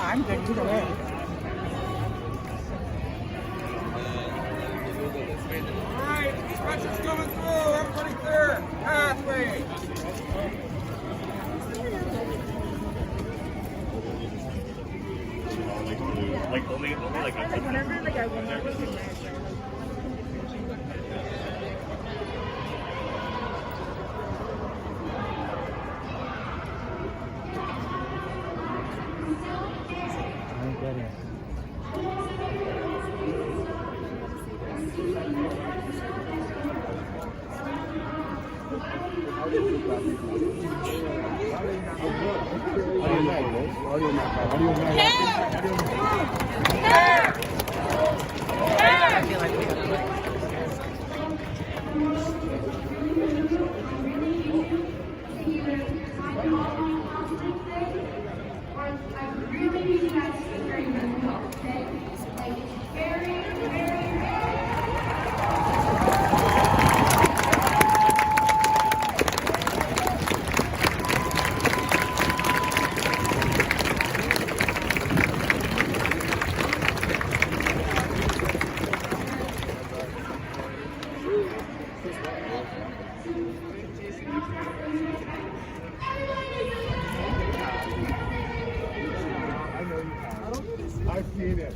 I'm good either way. Alright, construction's coming through. Everybody clear. Pathway. Like only like Whenever like I wonder. I've seen it.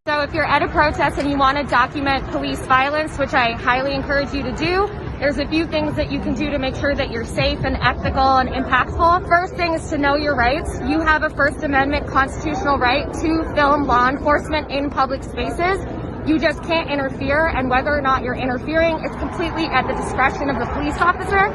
So if you're at a protest and you want to document police violence, which I highly encourage you to do, there's a few things that you can do to make sure that you're safe and ethical and impactful. First thing is to know your rights. You have a First Amendment constitutional right to film law enforcement in public spaces. You just can't interfere, and whether or not you're interfering, it's completely at the discretion of the police officer.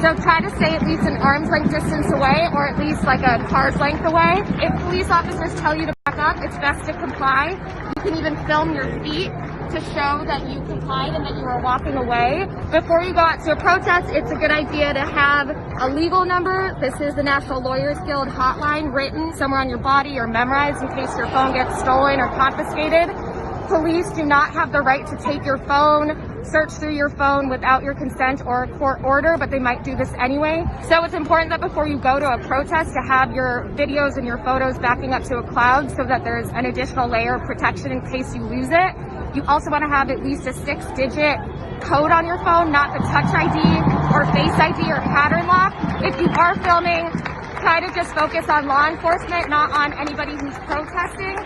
So try to stay at least an arm's length distance away, or at least like a car's length away. If police officers tell you to back up, it's best to comply. You can even film your feet to show that you complied and that you were walking away. Before you go out to a protest, it's a good idea to have a legal number. This is the National Lawyers Guild hotline written somewhere on your body or memorized in case your phone gets stolen or confiscated. Police do not have the right to take your phone, search through your phone without your consent or a court order, but they might do this anyway. So it's important that before you go to a protest to have your videos and your photos backing up to a cloud so that there's an additional layer of protection in case you lose it. You also want to have at least a 6-digit code on your phone, not the Touch ID or Face ID or pattern lock. If you are filming, try to just focus on law enforcement, not on anybody who's protesting.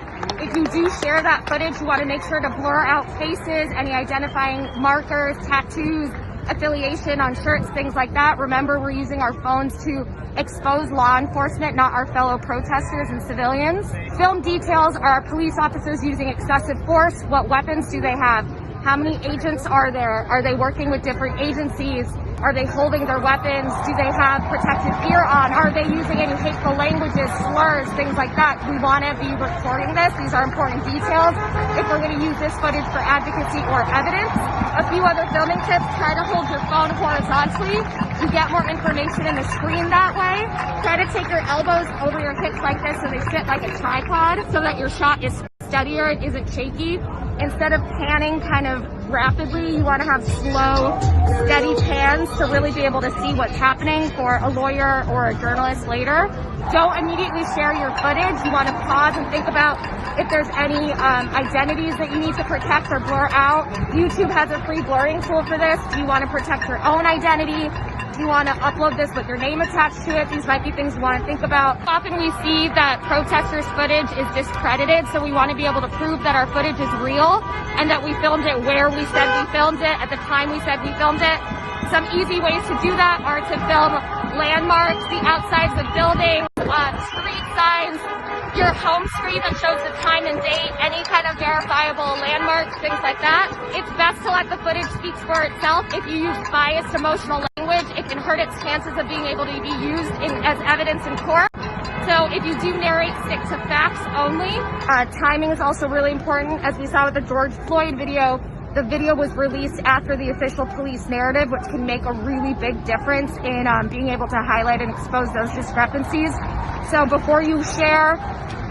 If you do share that footage, you want to make sure to blur out faces, any identifying markers, tattoos, affiliation on shirts, things like that. Remember, we're using our phones to expose law enforcement, not our fellow protesters and civilians. Film details: are police officers using excessive force? What weapons do they have? How many agents are there? Are they working with different agencies? Are they holding their weapons? Do they have protective gear on? Are they using any hateful languages, slurs, things like that? We want to be recording this. These are important details if we're going to use this footage for advocacy or evidence. A few other filming tips: try to hold your phone horizontally. You get more information in the screen that way. Try to take your elbows over your hips like this so they sit like a tripod so that your shot is steadier, it isn't shaky. Instead of panning kind of rapidly, you want to have slow, steady pans to really be able to see what's happening for a lawyer or a journalist later. Don't immediately share your footage. You want to pause and think about if there's any identities that you need to protect or blur out. YouTube has a free blurring tool for this. Do you want to protect your own identity? Do you want to upload this with your name attached to it? These might be things you want to think about. Often we see that protesters' footage is discredited, so we want to be able to prove that our footage is real and that we filmed it where we said we filmed it at the time we said we filmed it. Some easy ways to do that are to film landmarks, the outsides of buildings, street signs, your home screen that shows the time and date, any kind of verifiable landmarks, things like that. It's best to let the footage speak for itself. If you use biased emotional language, it can hurt its chances of being able to be used as evidence in court. So if you do narrate, stick to facts only. Timing is also really important. As we saw with the George Floyd video, the video was released after the official police narrative, which can make a really big difference in being able to highlight and expose those discrepancies. So before you share,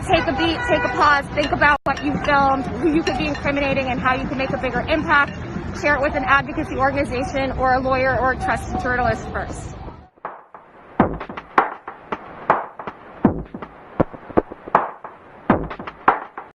take a beat, take a pause, think about what you filmed, who you could be incriminating, and how you can make a bigger impact. Share it with an advocacy organization or a lawyer or a trusted journalist first.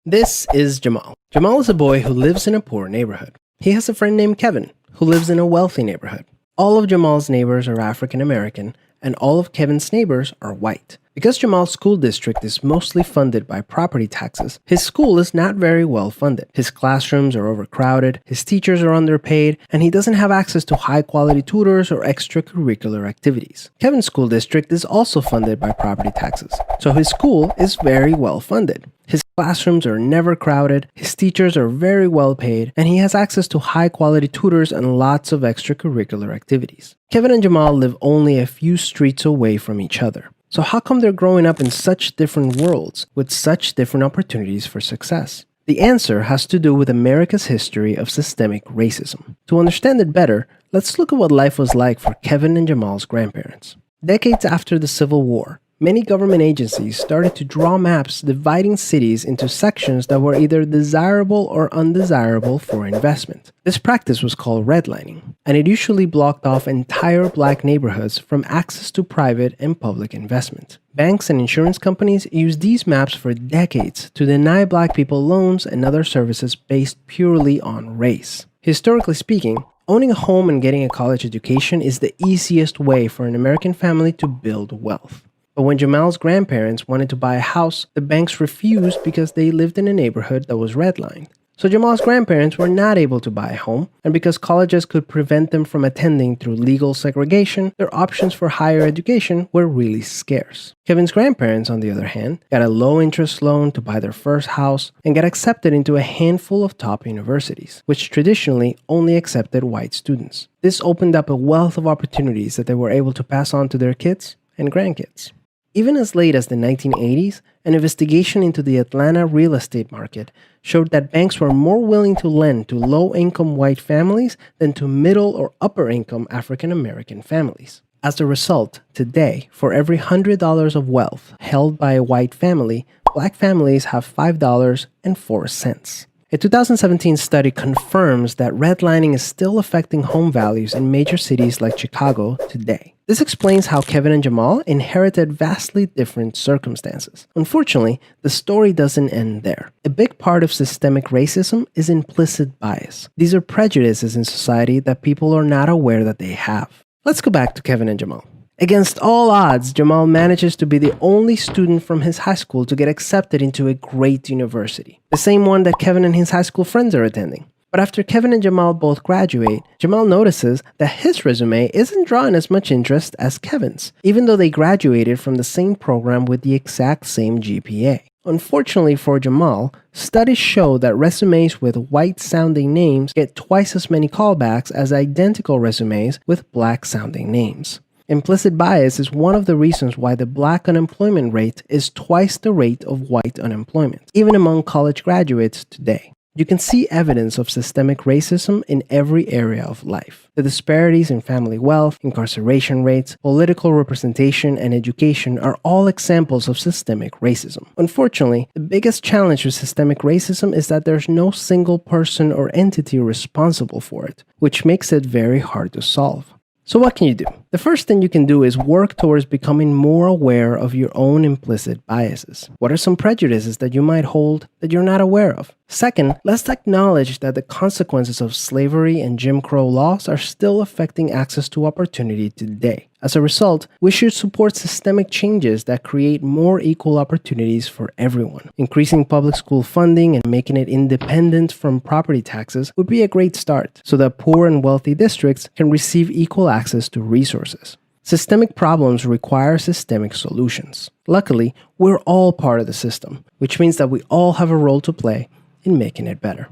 This is Jamal. Jamal is a boy who lives in a poor neighborhood. He has a friend named Kevin, who lives in a wealthy neighborhood. All of Jamal's neighbors are African American, and all of Kevin's neighbors are white. Because Jamal's school district is mostly funded by property taxes, his school is not very well funded. His classrooms are overcrowded, his teachers are underpaid, and he doesn't have access to high-quality tutors or extracurricular activities. Kevin's school district is also funded by property taxes, so his school is very well funded. His classrooms are never crowded, his teachers are very well paid, and he has access to high-quality tutors and lots of extracurricular activities. Kevin and Jamal live only a few streets away from each other. So how come they're growing up in such different worlds with such different opportunities for success? The answer has to do with America's history of systemic racism. To understand it better, let's look at what life was like for Kevin and Jamal's grandparents. Decades after the Civil War, many government agencies started to draw maps dividing cities into sections that were either desirable or undesirable for investment. This practice was called redlining, and it usually blocked off entire black neighborhoods from access to private and public investment. Banks and insurance companies used these maps for decades to deny black people loans and other services based purely on race. Historically speaking, owning a home and getting a college education is the easiest way for an American family to build wealth. But when Jamal's grandparents wanted to buy a house, the banks refused because they lived in a neighborhood that was redlined. So Jamal's grandparents were not able to buy a home, and because colleges could prevent them from attending through legal segregation, their options for higher education were really scarce. Kevin's grandparents, on the other hand, got a low-interest loan to buy their first house and got accepted into a handful of top universities, which traditionally only accepted white students. This opened up a wealth of opportunities that they were able to pass on to their kids and grandkids. Even as late as the 1980s, an investigation into the Atlanta real estate market showed that banks were more willing to lend to low-income white families than to middle or upper-income African-American families. As a result, today, for every $100 of wealth held by a white family, black families have $5.04. A 2017 study confirms that redlining is still affecting home values in major cities like Chicago today. This explains how Kevin and Jamal inherited vastly different circumstances. Unfortunately, the story doesn't end there. A big part of systemic racism is implicit bias. These are prejudices in society that people are not aware that they have. Let's go back to Kevin and Jamal. Against all odds, Jamal manages to be the only student from his high school to get accepted into a great university, the same one that Kevin and his high school friends are attending. But after Kevin and Jamal both graduate, Jamal notices that his resume isn't drawing as much interest as Kevin's, even though they graduated from the same program with the exact same GPA. Unfortunately for Jamal, studies show that resumes with white-sounding names get twice as many callbacks as identical resumes with black-sounding names. Implicit bias is one of the reasons why the black unemployment rate is twice the rate of white unemployment, even among college graduates today. You can see evidence of systemic racism in every area of life. The disparities in family wealth, incarceration rates, political representation, and education are all examples of systemic racism. Unfortunately, the biggest challenge with systemic racism is that there's no single person or entity responsible for it, which makes it very hard to solve. So what can you do? The first thing you can do is work towards becoming more aware of your own implicit biases. What are some prejudices that you might hold that you're not aware of? Second, let's acknowledge that the consequences of slavery and Jim Crow laws are still affecting access to opportunity today. As a result, we should support systemic changes that create more equal opportunities for everyone. Increasing public school funding and making it independent from property taxes would be a great start, so that poor and wealthy districts can receive equal access to resources. Systemic problems require systemic solutions. Luckily, we're all part of the system, which means that we all have a role to play in making it better.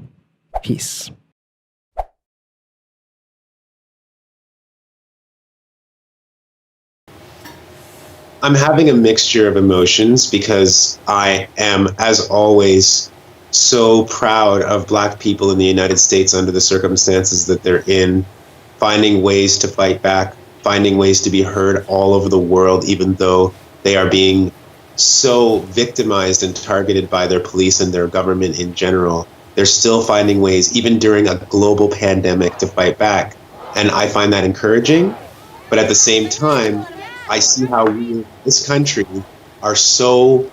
Peace. I'm having a mixture of emotions because I am, as always, so proud of Black people in the United States under the circumstances that they're in, finding ways to fight back, finding ways to be heard all over the world, even though they are being so victimized and targeted by their police and their government in general. They're still finding ways, even during a global pandemic, to fight back. And I find that encouraging. But at the same time, I see how we in this country are so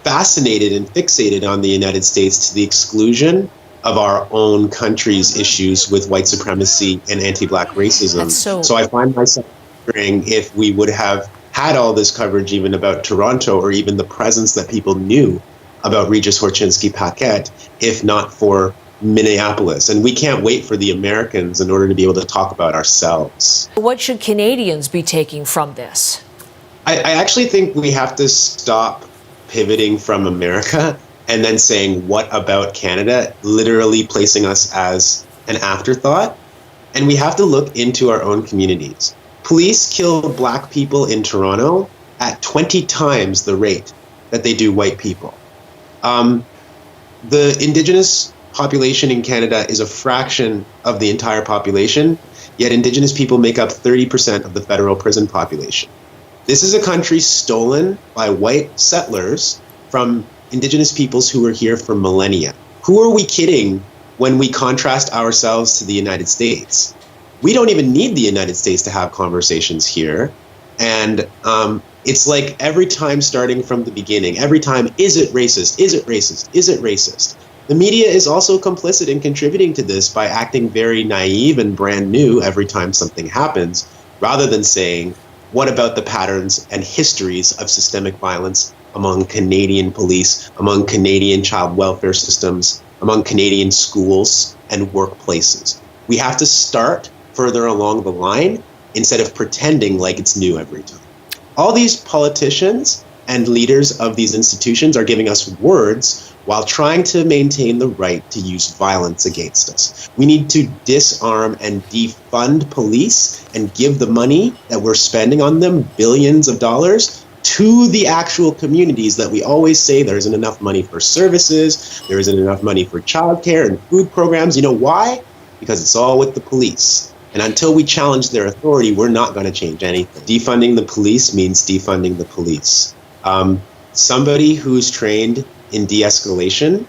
fascinated and fixated on the United States to the exclusion of our own country's issues with white supremacy and anti-Black racism. So I find myself wondering if we would have had all this coverage even about Toronto, or even the presence that people knew about Regis Horchinsky-Paquette, if not for Minneapolis. And we can't wait for the Americans in order to be able to talk about ourselves. What should Canadians be taking from this? I actually think we have to stop pivoting from America and then saying, what about Canada, literally placing us as an afterthought. And we have to look into our own communities. Police kill Black people in Toronto at 20 times the rate that they do white people. The Indigenous population in Canada is a fraction of the entire population, yet Indigenous people make up 30% of the federal prison population. This is a country stolen by white settlers from Indigenous peoples who were here for millennia. Who are we kidding when we contrast ourselves to the United States? We don't even need the United States to have conversations here. And it's like every time, starting from the beginning, every time, is it racist? Is it racist? Is it racist? The media is also complicit in contributing to this by acting very naive and brand new every time something happens, rather than saying, what about the patterns and histories of systemic violence among Canadian police, among Canadian child welfare systems, among Canadian schools and workplaces? We have to start further along the line instead of pretending like it's new every time. All these politicians and leaders of these institutions are giving us words while trying to maintain the right to use violence against us. We need to disarm and defund police and give the money that we're spending on them, billions of dollars, to the actual communities that we always say there isn't enough money for services, there isn't enough money for childcare and food programs. You know why? Because it's all with the police. And until we challenge their authority, we're not going to change anything. Defunding the police means defunding the police. Somebody who's trained in de-escalation,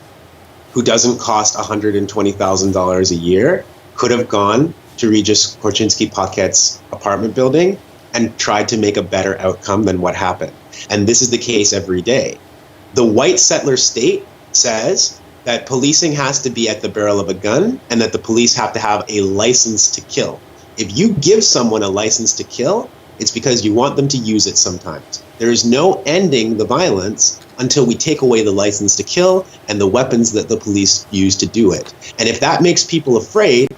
who doesn't cost $120,000 a year, could have gone to Regis Horchinsky-Paquette's apartment building and tried to make a better outcome than what happened. And this is the case every day. The white settler state says that policing has to be at the barrel of a gun and that the police have to have a license to kill. If you give someone a license to kill, It's because you want them to use it sometimes. There is no ending the violence until we take away the license to kill and the weapons that the police use to do it. And if that makes people afraid,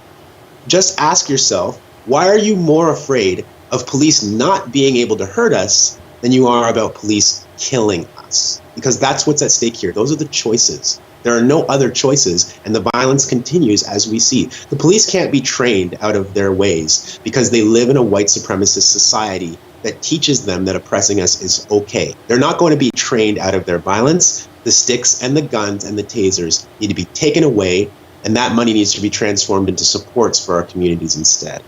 just ask yourself, why are you more afraid of police not being able to hurt us than you are about police killing us? Because that's what's at stake here. Those are the choices. There are no other choices, and the violence continues as we see. The police can't be trained out of their ways because they live in a white supremacist society that teaches them that oppressing us is okay. They're not going to be trained out of their violence. The sticks and the guns and the tasers need to be taken away, and that money needs to be transformed into supports for our communities instead.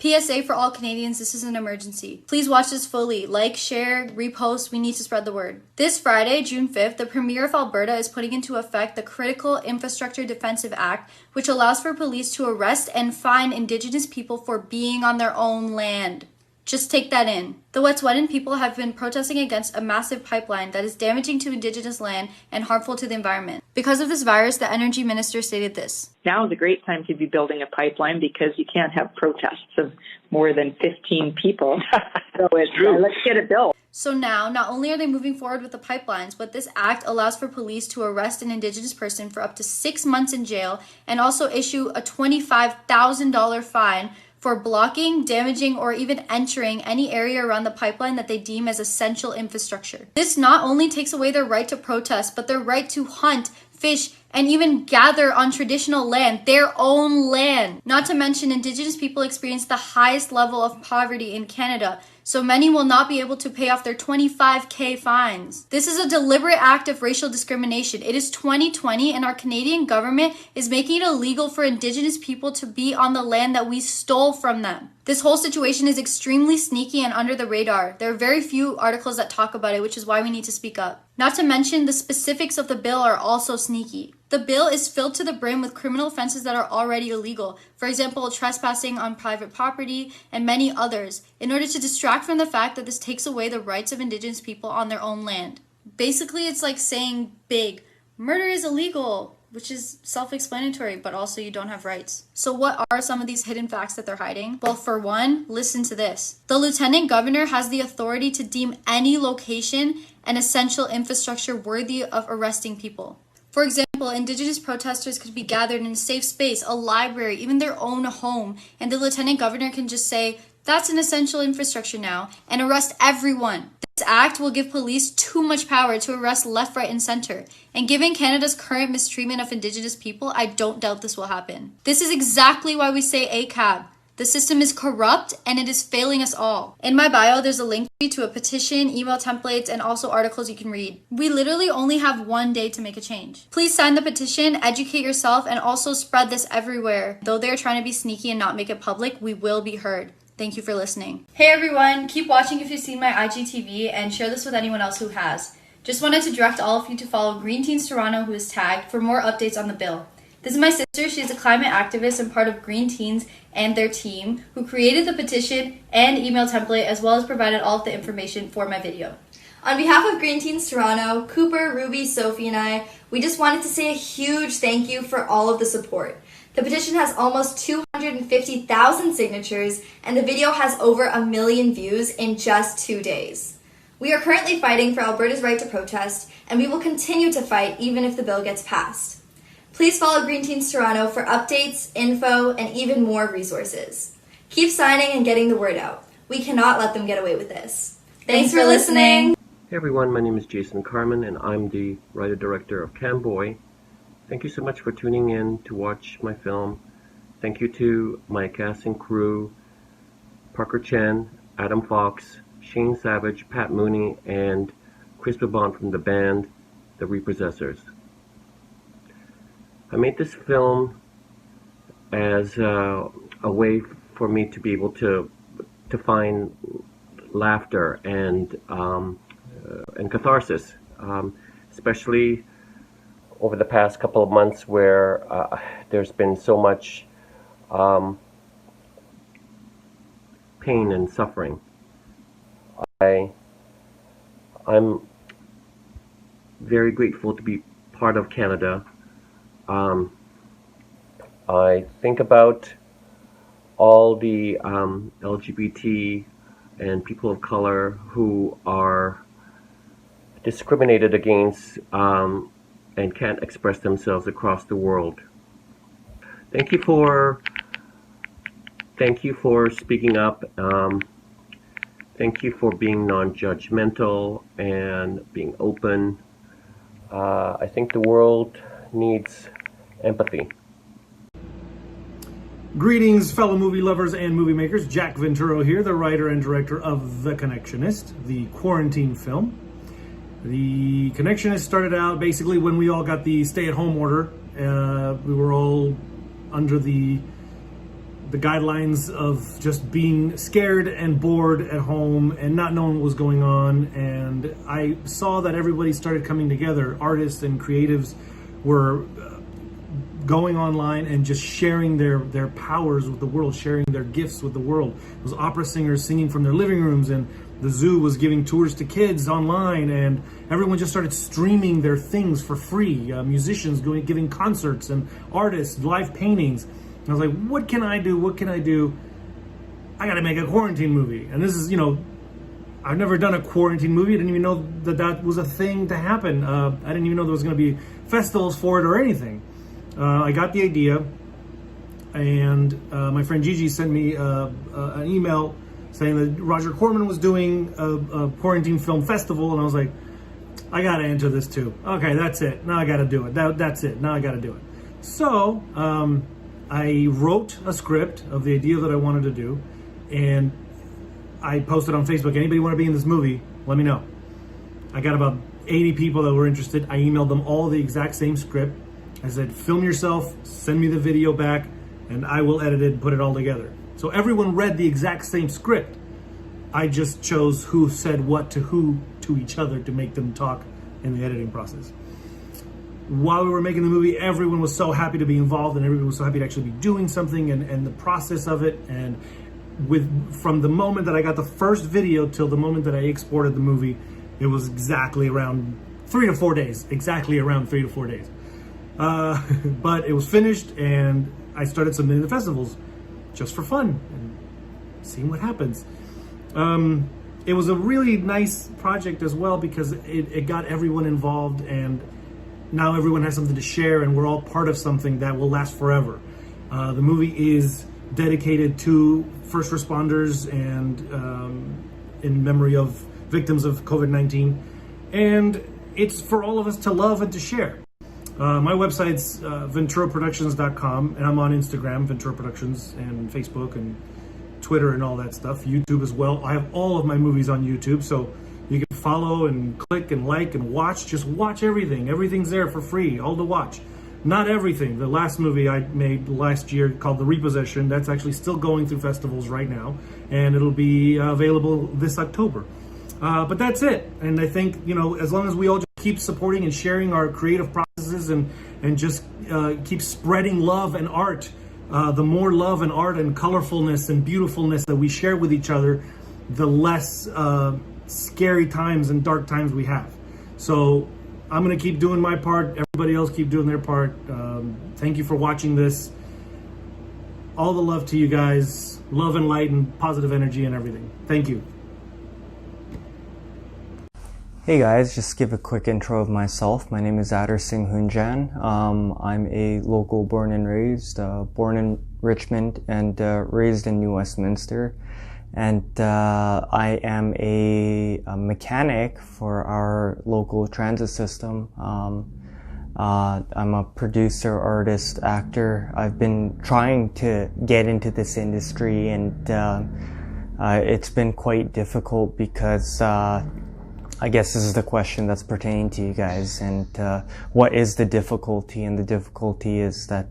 PSA for all Canadians, this is an emergency. Please watch this fully. Like, share, repost, we need to spread the word. This Friday, June 5th, the Premier of Alberta is putting into effect the Critical Infrastructure Defensive Act, which allows for police to arrest and fine Indigenous people for being on their own land. Just take that in. The Wet'suwet'en people have been protesting against a massive pipeline that is damaging to Indigenous land and harmful to the environment. Because of this virus, the Energy Minister stated this. Now is a great time to be building a pipeline because you can't have protests of more than 15 people. So it's true. Let's get it built. So now, not only are they moving forward with the pipelines, but this act allows for police to arrest an Indigenous person for up to 6 months in jail and also issue a $25,000 fine for blocking, damaging, or even entering any area around the pipeline that they deem as essential infrastructure. This not only takes away their right to protest, but their right to hunt, fish, and even gather on traditional land, their own land. Not to mention, Indigenous people experience the highest level of poverty in Canada, so many will not be able to pay off their $25,000 fines. This is a deliberate act of racial discrimination. It is 2020 and our Canadian government is making it illegal for Indigenous people to be on the land that we stole from them. This whole situation is extremely sneaky and under the radar. There are very few articles that talk about it, which is why we need to speak up. Not to mention, the specifics of the bill are also sneaky. The bill is filled to the brim with criminal offenses that are already illegal. For example, trespassing on private property and many others, in order to distract from the fact that this takes away the rights of Indigenous people on their own land. Basically, it's like saying big, murder is illegal, which is self-explanatory, but also you don't have rights. So what are some of these hidden facts that they're hiding? Well, for one, listen to this. The Lieutenant Governor has the authority to deem any location an essential infrastructure worthy of arresting people. For example, Indigenous protesters could be gathered in a safe space, a library, even their own home, and the Lieutenant Governor can just say, that's an essential infrastructure now, and arrest everyone. This act will give police too much power to arrest left, right, and center. And given Canada's current mistreatment of Indigenous people, I don't doubt this will happen. This is exactly why we say ACAB. The system is corrupt and it is failing us all. In my bio, there's a link to a petition, email templates, and also articles you can read. We literally only have 1 day to make a change. Please sign the petition, educate yourself, and also spread this everywhere. Though they're trying to be sneaky and not make it public, we will be heard. Thank you for listening. Hey everyone, keep watching if you've seen my IGTV and share this with anyone else who has. Just wanted to direct all of you to follow Green Teens Toronto, who is tagged, for more updates on the bill. This is my sister. She's a climate activist and part of Green Teens and their team, who created the petition and email template, as well as provided all of the information for my video. On behalf of Green Teens Toronto, Cooper, Ruby, Sophie, and I, we just wanted to say a huge thank you for all of the support. The petition has almost 250,000 signatures, and the video has over 1 million views in just 2 days. We are currently fighting for Alberta's right to protest, and we will continue to fight even if the bill gets passed. Please follow Green Teens Toronto for updates, info, and even more resources. Keep signing and getting the word out. We cannot let them get away with this. Thanks for listening. Hey everyone, my name is Jason Carmen and I'm the writer-director of Camboy. Thank you so much for tuning in to watch my film. Thank you to my cast and crew, Parker Chen, Adam Fox, Shane Savage, Pat Mooney, and Chris Babon from the band The Repossessors. I made this film as a way for me to be able to find laughter and catharsis, especially over the past couple of months where there's been so much pain and suffering. I'm very grateful to be part of Canada. I think about all the LGBT and people of color who are discriminated against and can't express themselves across the world. Thank you for speaking up. Thank you for being non-judgmental and being open. I think the world needs empathy. Greetings, fellow movie lovers and movie makers. Jack Venturo here, the writer and director of The Connectionist, the quarantine film. The Connectionist started out basically when we all got the stay-at-home order. We were all under the guidelines of just being scared and bored at home and not knowing what was going on. And I saw that everybody started coming together. Artists and creatives were going online and just sharing their powers with the world, sharing their gifts with the world. It was opera singers singing from their living rooms, and the zoo was giving tours to kids online, and everyone just started streaming their things for free. Musicians giving concerts, and artists, live paintings. And I was like, what can I do? What can I do? I gotta make a quarantine movie. And this is, I've never done a quarantine movie. I didn't even know that was a thing to happen. I didn't even know there was gonna be festivals for it or anything. I got the idea, and my friend Gigi sent me an email saying that Roger Corman was doing a quarantine film festival, and I was like, I gotta enter this too. Okay, that's it. Now I gotta do it. That's it. Now I gotta do it. So I wrote a script of the idea that I wanted to do, and I posted on Facebook, anybody want to be in this movie, let me know. I got about 80 people that were interested. I emailed them all the exact same script. I said, film yourself, send me the video back, and I will edit it and put it all together. So everyone read the exact same script. I just chose who said what to who to each other to make them talk in the editing process. While we were making the movie, everyone was so happy to be involved, and everyone was so happy to actually be doing something, and the process of it. And from the moment that I got the first video till the moment that I exported the movie, it was exactly around 3 to 4 days. Exactly around 3 to 4 days. But it was finished, and I started submitting to festivals just for fun and seeing what happens. It was a really nice project as well because it got everyone involved, and now everyone has something to share, and we're all part of something that will last forever. The movie is dedicated to first responders and in memory of victims of COVID-19, and it's for all of us to love and to share. My website's VenturaProductions.com, and I'm on Instagram, Ventura Productions, and Facebook and Twitter and all that stuff. YouTube as well. I have all of my movies on YouTube, so you can follow and click and like and watch. Just watch everything. Everything's there for free, all to watch. Not everything. The last movie I made last year called The Repossession, that's actually still going through festivals right now, and it'll be available this October. But that's it. And I think, as long as we all just keep supporting and sharing our creative processes and just keep spreading love and art, the more love and art and colorfulness and beautifulness that we share with each other, the less scary times and dark times we have. So I'm going to keep doing my part. Everybody else keep doing their part. Thank you for watching this. All the love to you guys. Love and light and positive energy and everything. Thank you. Hey guys, just give a quick intro of myself. My name is Adar Singh Hunjan. I'm a local born and raised, born in Richmond and raised in New Westminster. and I am a mechanic for our local transit system. I'm a producer, artist, actor. I've been trying to get into this industry, and it's been quite difficult because I guess this is the question that's pertaining to you guys. And what is the difficulty? And the difficulty is that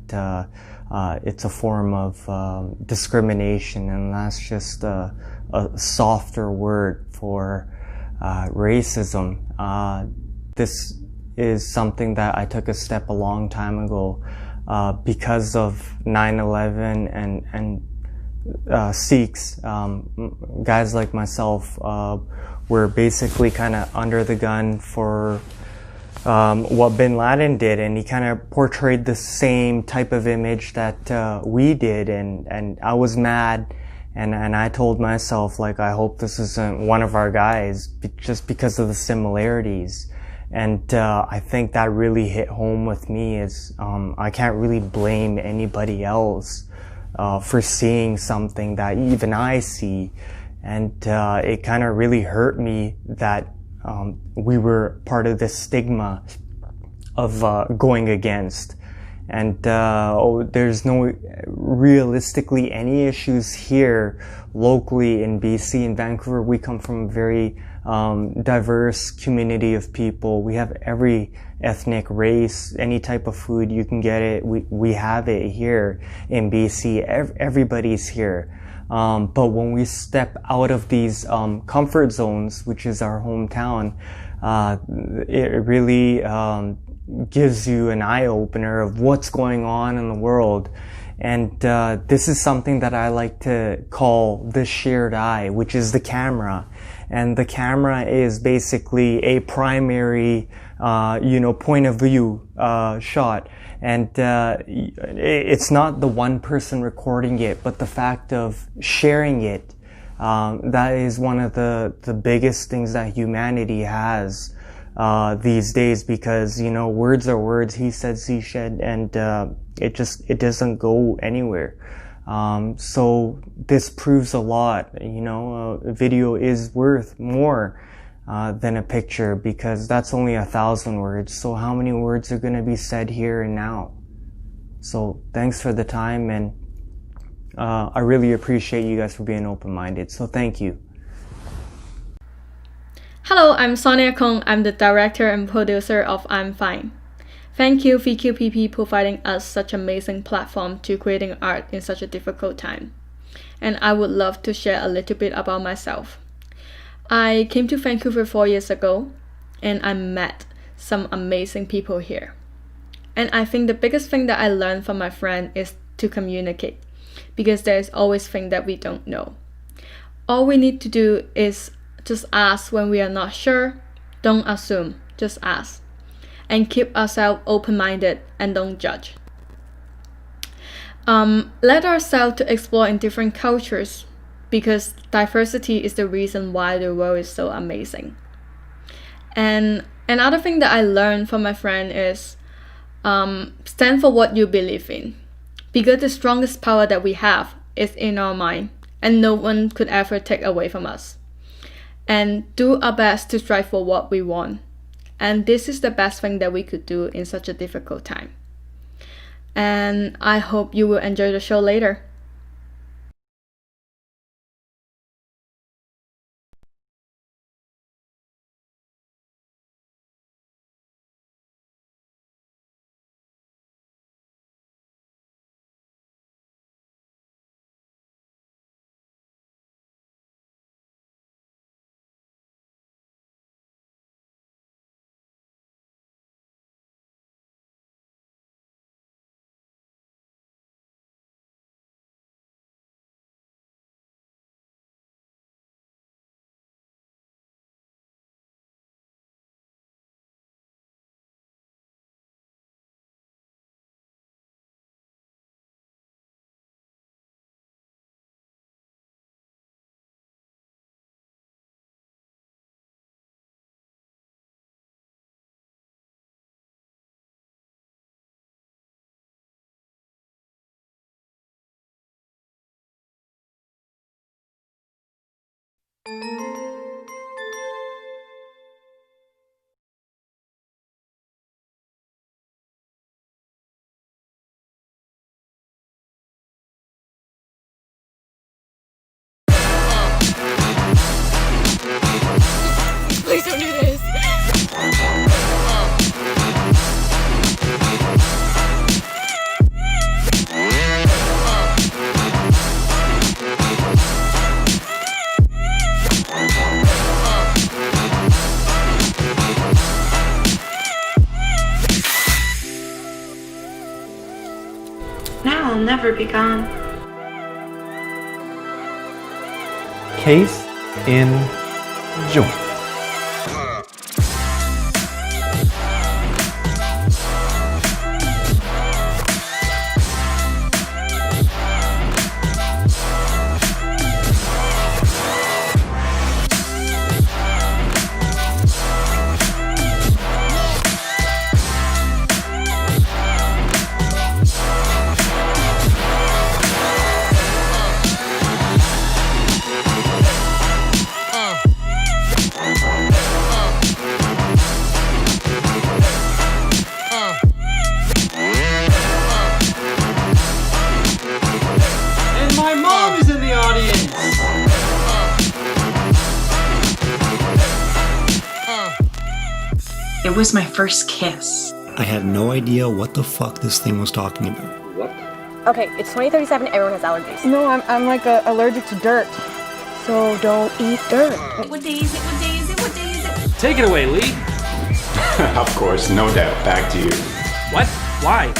it's a form of discrimination, and that's just a softer word for racism. This is something that I took a step a long time ago because of 9/11 and Sikhs. Guys like myself were basically kind of under the gun for what Bin Laden did, and he kind of portrayed the same type of image that we did, and I was mad, and I told myself, like, I hope this isn't one of our guys, just because of the similarities. And I think that really hit home with me, is I can't really blame anybody else for seeing something that even I see. And it kind of really hurt me that we were part of this stigma of going against. And there's no realistically any issues here locally in BC. In Vancouver, we come from a very diverse community of people. We have every ethnic, race, any type of food, you can get it. We have it here in BC. Everybody's here. But when we step out of these comfort zones, which is our hometown, it really gives you an eye-opener of what's going on in the world. And this is something that I like to call the shared eye, which is the camera. And the camera is basically a primary, point of view shot. And it's not the one person recording it, but the fact of sharing it. That is one of the biggest things that humanity has these days, because words are words, he said, she said, and it doesn't go anywhere. So this proves a lot. A video is worth more than a picture, because that's only 1,000 words. So how many words are going to be said here and now? So thanks for the time, and I really appreciate you guys for being open-minded. So thank you. Hello, I'm Sonia Kong. I'm the director and producer of I'm Fine. Thank you VQPP providing us such an amazing platform to creating art in such a difficult time. And I would love to share a little bit about myself. I came to Vancouver 4 years ago, and I met some amazing people here. And I think the biggest thing that I learned from my friend is to communicate, because there's always things that we don't know. All we need to do is just ask when we are not sure. Don't assume, just ask. And keep ourselves open-minded and don't judge. Let ourselves to explore in different cultures, because diversity is the reason why the world is so amazing. And another thing that I learned from my friend is stand for what you believe in, because the strongest power that we have is in our mind, and no one could ever take away from us. And do our best to strive for what we want. And this is the best thing that we could do in such a difficult time. And I hope you will enjoy the show later. Please don't do this. Now I'll never be gone. Case in joint. And my mom is in the audience. It was my first kiss. I had no idea what the fuck this thing was talking about. What? Okay, it's 2037. Everyone has allergies. No, I'm like allergic to dirt. So don't eat dirt. What day is it? What day is it? What day is it? Take it away, Lee. Of course, no doubt. Back to you. What? Why?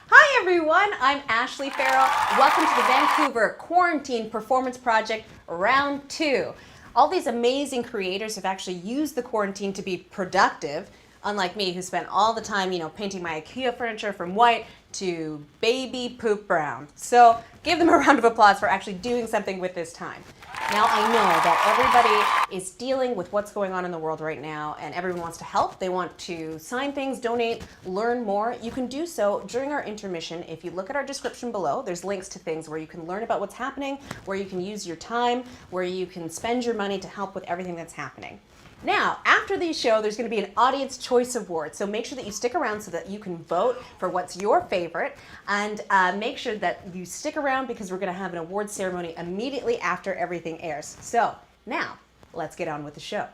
Hi everyone, I'm Ashley Farrell. Welcome to the Vancouver Quarantine Performance Project Round 2. All these amazing creators have actually used the quarantine to be productive, unlike me who spent all the time, painting my IKEA furniture from white to baby poop brown. So give them a round of applause for actually doing something with this time. Now I know that everybody is dealing with what's going on in the world right now and everyone wants to help. They want to sign things, donate, learn more. You can do so during our intermission. If you look at our description below, there's links to things where you can learn about what's happening, where you can use your time, where you can spend your money to help with everything that's happening. Now, after the show, there's going to be an Audience Choice Award, so make sure that you stick around so that you can vote for what's your favorite, and make sure that you stick around because we're going to have an award ceremony immediately after everything airs. So, now, let's get on with the show.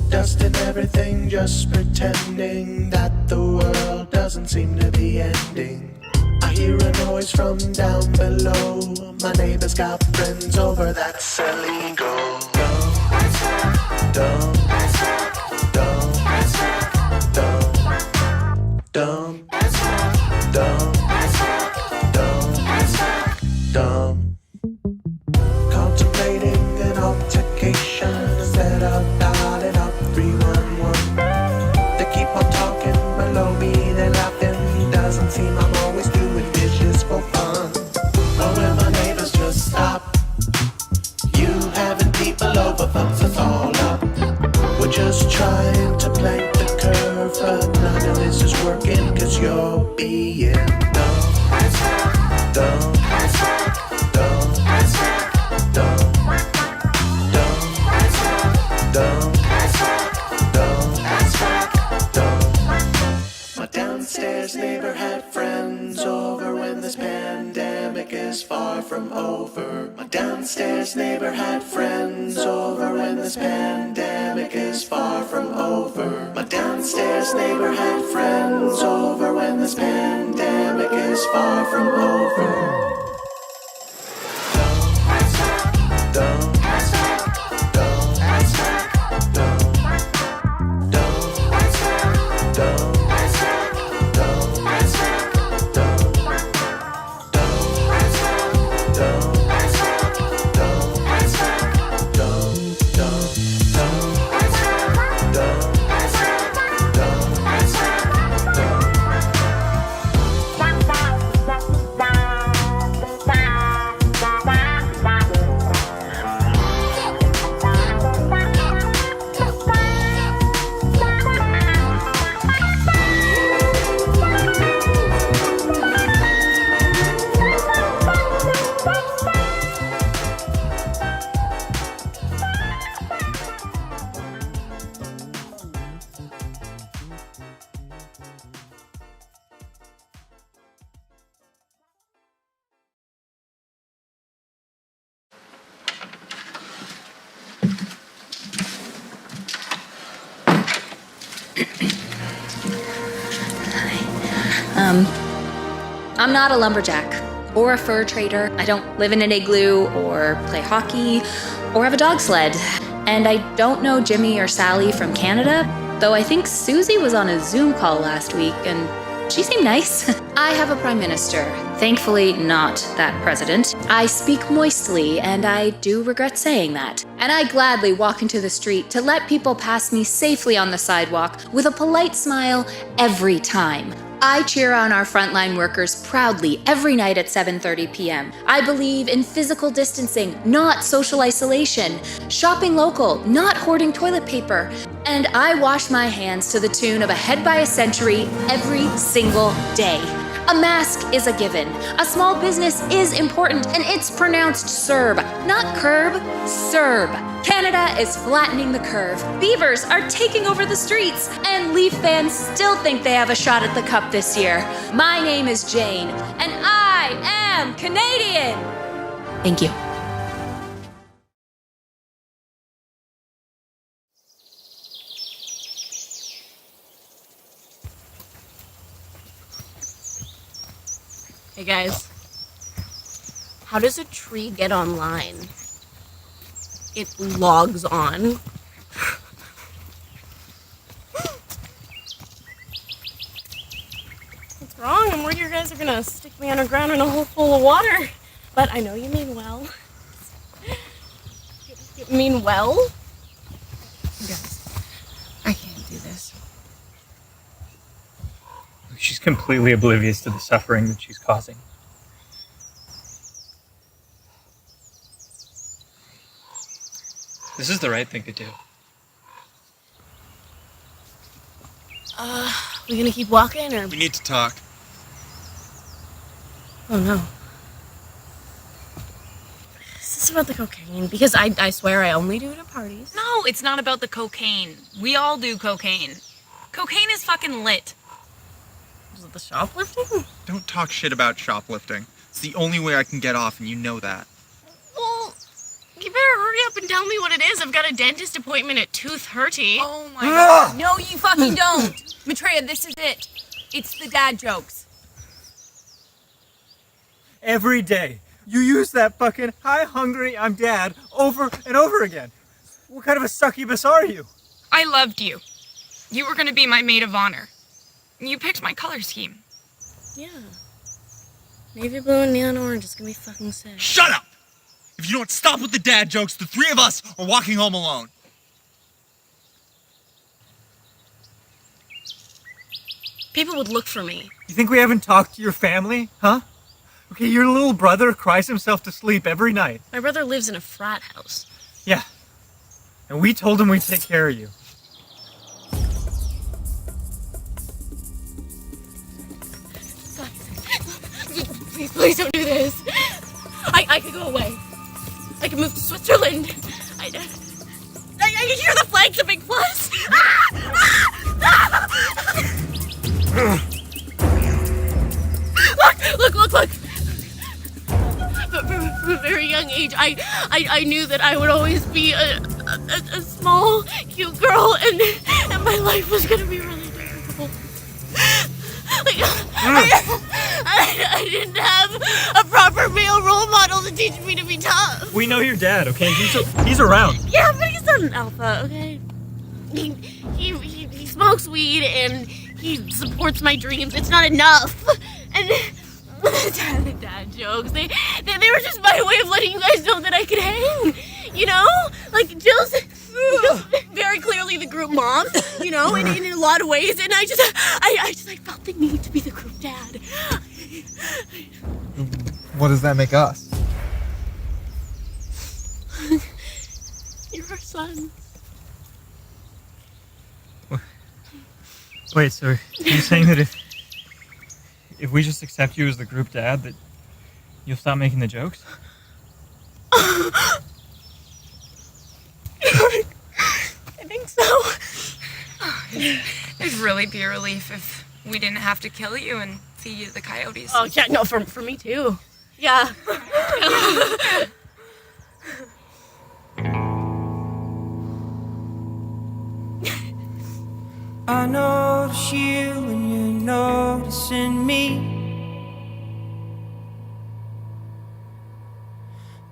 Dusting everything, just pretending that the world doesn't seem to be ending. I hear a noise from down below. My neighbor's got friends over, that's illegal. Contemplating an altercation, set up, dialing up 311. They keep on talking below me, they're laughing. Doesn't seem I'm always doing dishes for fun. But when my neighbors just stop, you having people over fucks us all up. We're just trying to plank the curve, but none of this is working cause you're being dumb. My downstairs neighbor had friends over when this pandemic is far from over. My downstairs neighbor had friends over when this pandemic is far from over. My downstairs neighbor had friends over when this pandemic is far from over. I'm not a lumberjack or a fur trader. I don't live in an igloo or play hockey or have a dog sled. And I don't know Jimmy or Sally from Canada, though I think Susie was on a Zoom call last week and she seemed nice. I have a prime minister, thankfully not that president. I speak moistly, and I do regret saying that. And I gladly walk into the street to let people pass me safely on the sidewalk with a polite smile every time. I cheer on our frontline workers proudly every night at 7:30 p.m. I believe in physical distancing, not social isolation, shopping local, not hoarding toilet paper, and I wash my hands to the tune of A Head by a Century every single day. A mask is a given. A small business is important, and it's pronounced CERB, not curb, CERB. Canada is flattening the curve. Beavers are taking over the streets, and Leaf fans still think they have a shot at the cup this year. My name is Jane, and I am Canadian. Thank you. Hey guys, how does a tree get online? It logs on. What's wrong? I'm worried you guys are gonna stick me underground in a hole full of water. But I know you mean well. You mean well? Guys, I can't do this. She's completely oblivious to the suffering that she's causing. This is the right thing to do. We gonna keep walking or? We need to talk. Oh no. Is this about the cocaine? Because I swear I only do it at parties. No, it's not about the cocaine. We all do cocaine. Cocaine is fucking lit. Is it the shoplifting? Don't talk shit about shoplifting. It's the only way I can get off, and you know that. Well, you better hurry up and tell me what it is. I've got a dentist appointment at 2:30. Oh my god. No, you fucking don't. Maitreya, this is it. It's the dad jokes. Every day, you use that fucking "hi, hungry, I'm dad" over and over again. What kind of a succubus are you? I loved you. You were gonna be my maid of honor. You picked my color scheme. Yeah. Navy blue and neon orange is gonna be fucking sick. Shut up! If you don't stop with the dad jokes, the three of us are walking home alone. People would look for me. You think we haven't talked to your family, huh? Okay, your little brother cries himself to sleep every night. My brother lives in a frat house. Yeah. And we told him we'd take care of you. Please don't do this. I could go away. I could move to Switzerland. I could hear the flag's a big plus. Look. From a very young age, I knew that I would always be a small, cute girl, and my life was gonna be really difficult. I didn't have a proper male role model to teach me to be tough. We know your dad, okay? He's around. Yeah, but he's not an alpha, okay? He smokes weed and he supports my dreams. It's not enough. And the dad jokes, they were just my way of letting you guys know that I could hang. You know? Like, Jill's very clearly the group mom, you know, in a lot of ways, and I just felt the need to be the group dad. What does that make us? You're our son. Wait, so you're saying that if we just accept you as the group dad, that you'll stop making the jokes? I think so. It'd really be a relief if we didn't have to kill you and feed you to the coyotes. Oh, yeah, no, for me too. Yeah. I notice you and you're noticing me.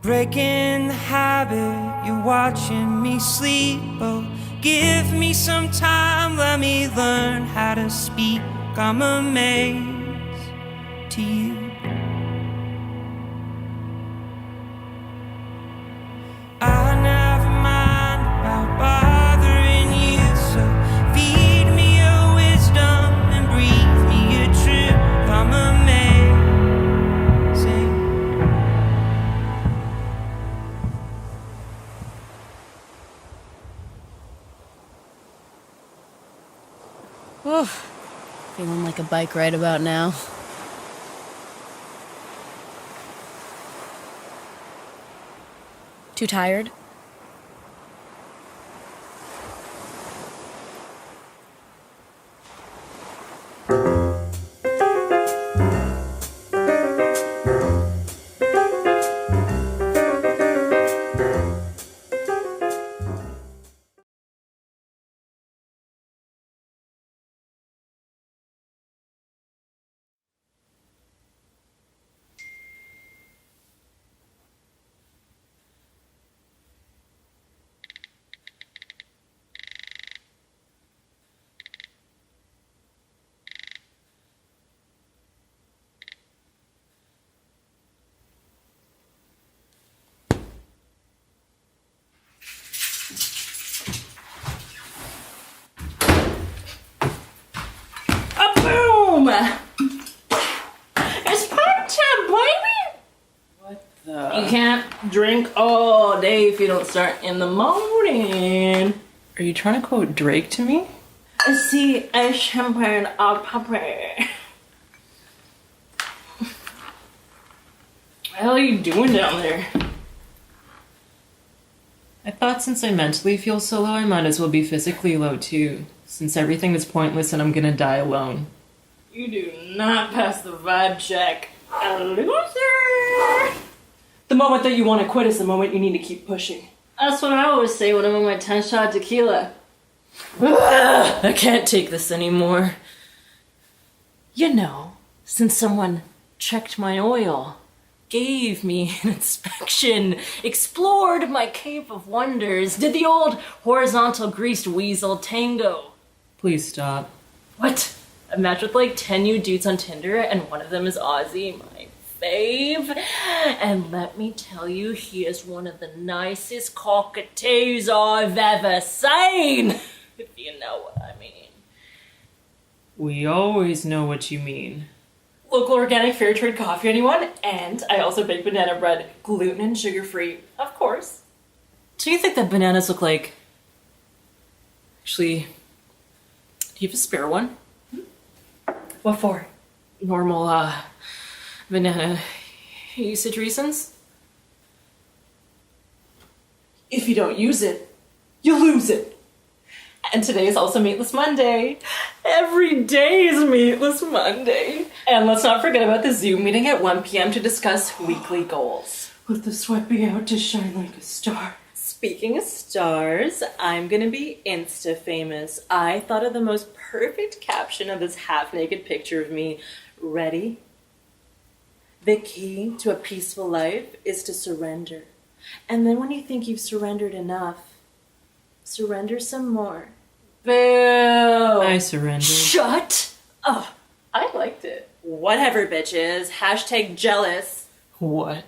Breaking the habit, you're watching me sleep. Oh, give me some time, let me learn how to speak. I'm amazed to you. I never mind about bothering you, so feed me your wisdom and breathe me your truth. I'm amazing. Oh, feeling like a bike ride about now. Too tired? It's party time, baby! What the? You can't drink all day if you don't start in the morning. Are you trying to quote Drake to me? I see a champagne of puppy. What the hell are you doing down there? I thought since I mentally feel so low, I might as well be physically low too, since everything is pointless and I'm gonna die alone. You do not pass the vibe check. A loser! The moment that you want to quit is the moment you need to keep pushing. That's what I always say when I'm on my 10-shot tequila. I can't take this anymore. You know, since someone checked my oil, gave me an inspection, explored my Cape of Wonders, did the old horizontal greased weasel tango. Please stop. What? I matched with like 10 new dudes on Tinder and one of them is Ozzy, my fave. And let me tell you, he is one of the nicest cockatoos I've ever seen. If you know what I mean. We always know what you mean. Local organic fair trade coffee, anyone? And I also bake banana bread, gluten and sugar free, of course. Do you think that bananas look like... Actually, do you have a spare one? What for? Normal, banana usage reasons? If you don't use it, you lose it. And today is also Meatless Monday. Every day is Meatless Monday. And let's not forget about the Zoom meeting at 1 p.m. to discuss weekly goals. With the sweat be out to shine like a star. Speaking of stars, I'm gonna be Insta famous. I thought of the most perfect caption of this half-naked picture of me. Ready? The key to a peaceful life is to surrender. And then when you think you've surrendered enough, surrender some more. Boo! I surrendered. Shut up! I liked it. Whatever, bitches. Hashtag jealous. What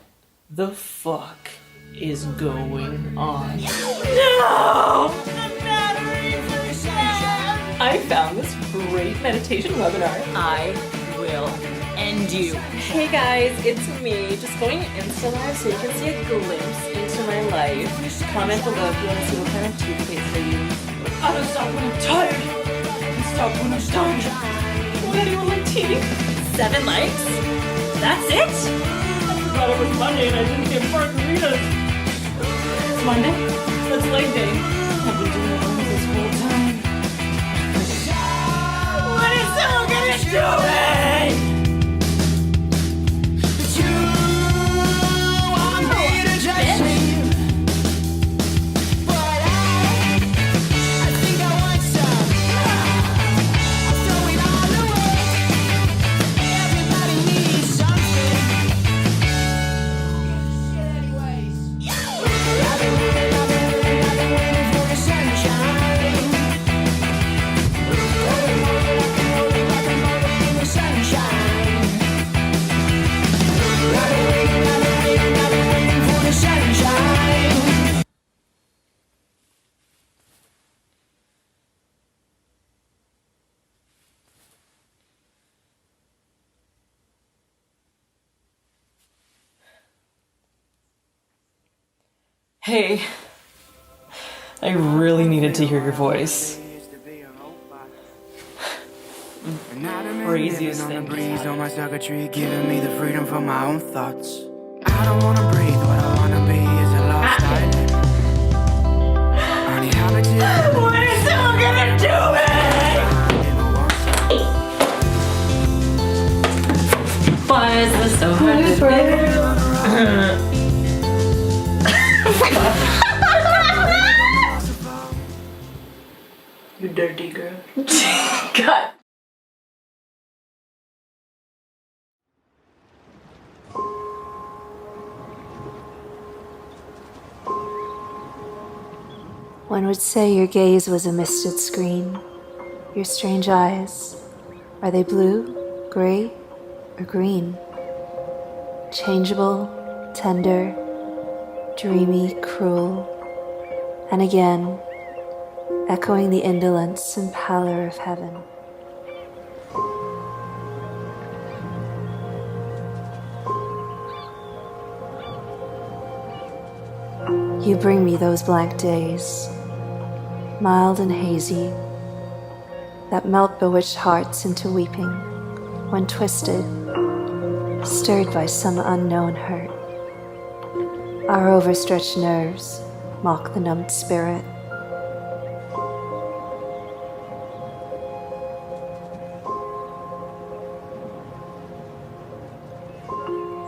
the fuck is going on? No! I found this great meditation webinar. I will end you. Hey guys, it's me. Just going Insta Live so you can see a glimpse into my life. Comment below if you want to see what kind of toothpaste I use. I don't stop when I'm tired. I stop when I'm tired. What do you want my teeth? 7 likes? That's it? I forgot it was Monday and I didn't get margaritas. It's Monday? That's leg day. I've been doing it almost this whole time. What is someone gonna do me? Hey, I really needed to hear your voice. Craziest thing. Breeze on my circuitry, giving me the freedom from my own thoughts. I don't wanna breathe, what I wanna be is a lost island. Uninhabited. What is you gonna do, man? Why is this so hard to do? You dirty girl. God. One would say your gaze was a misted screen. Your strange eyes, are they blue, gray, or green? Changeable, tender, dreamy, cruel, and again, echoing the indolence and pallor of heaven. You bring me those blank days, mild and hazy, that melt bewitched hearts into weeping when twisted, stirred by some unknown hurt. Our overstretched nerves mock the numbed spirit.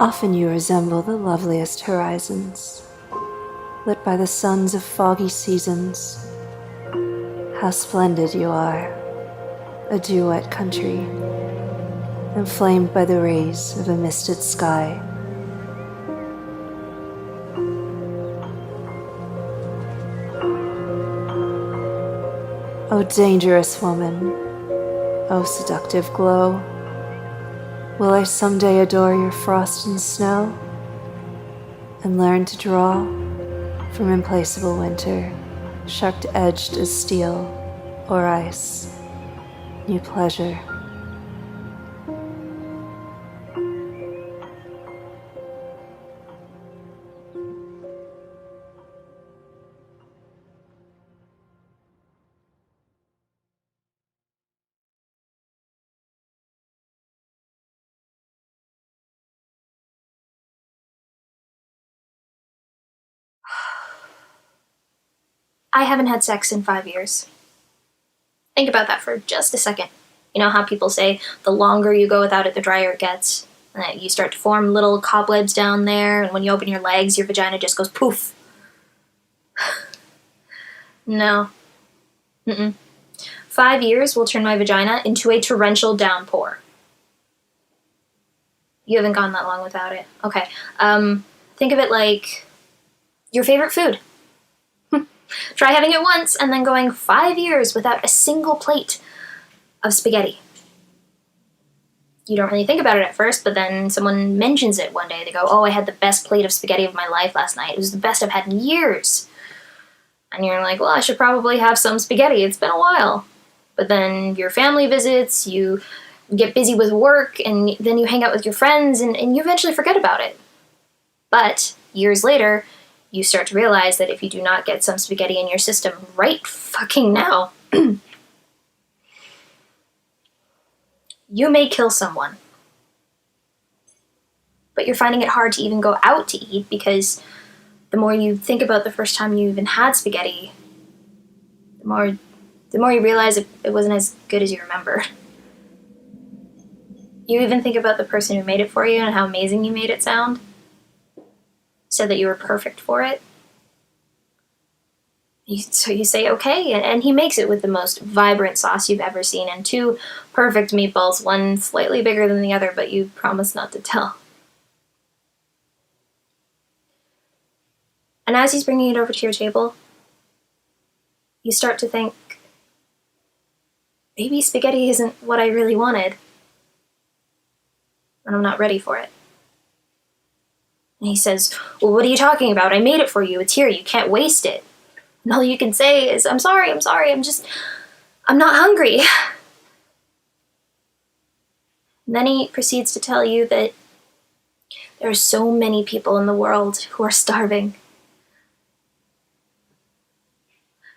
Often you resemble the loveliest horizons, lit by the suns of foggy seasons. How splendid you are, a dew-wet country, inflamed by the rays of a misted sky. O dangerous woman, O seductive glow, will I someday adore your frost and snow, and learn to draw from implacable winter, sharp-edged as steel or ice, new pleasure. I haven't had sex in 5 years. Think about that for just a second. You know how people say the longer you go without it, the drier it gets? And that you start to form little cobwebs down there, and when you open your legs, your vagina just goes poof. No. 5 years will turn my vagina into a torrential downpour. You haven't gone that long without it. Okay. Think of it like your favorite food. Try having it once and then going 5 years without a single plate of spaghetti. You don't really think about it at first, but then someone mentions it one day. They go, oh, I had the best plate of spaghetti of my life last night. It was the best I've had in years. And you're like, well, I should probably have some spaghetti. It's been a while. But then your family visits, you get busy with work, and then you hang out with your friends, and you eventually forget about it. But years later, you start to realize that if you do not get some spaghetti in your system right fucking now, you may kill someone. But you're finding it hard to even go out to eat because the more you think about the first time you even had spaghetti, the more you realize it wasn't as good as you remember. You even think about the person who made it for you and how amazing you made it sound. Said that you were perfect for it. So you say, okay, and he makes it with the most vibrant sauce you've ever seen, and 2 perfect meatballs, one slightly bigger than the other, but you promise not to tell. And as he's bringing it over to your table, you start to think, maybe spaghetti isn't what I really wanted, and I'm not ready for it. And he says, well, what are you talking about? I made it for you. It's here. You can't waste it. And all you can say is, I'm sorry. I'm not hungry. And then he proceeds to tell you that there are so many people in the world who are starving.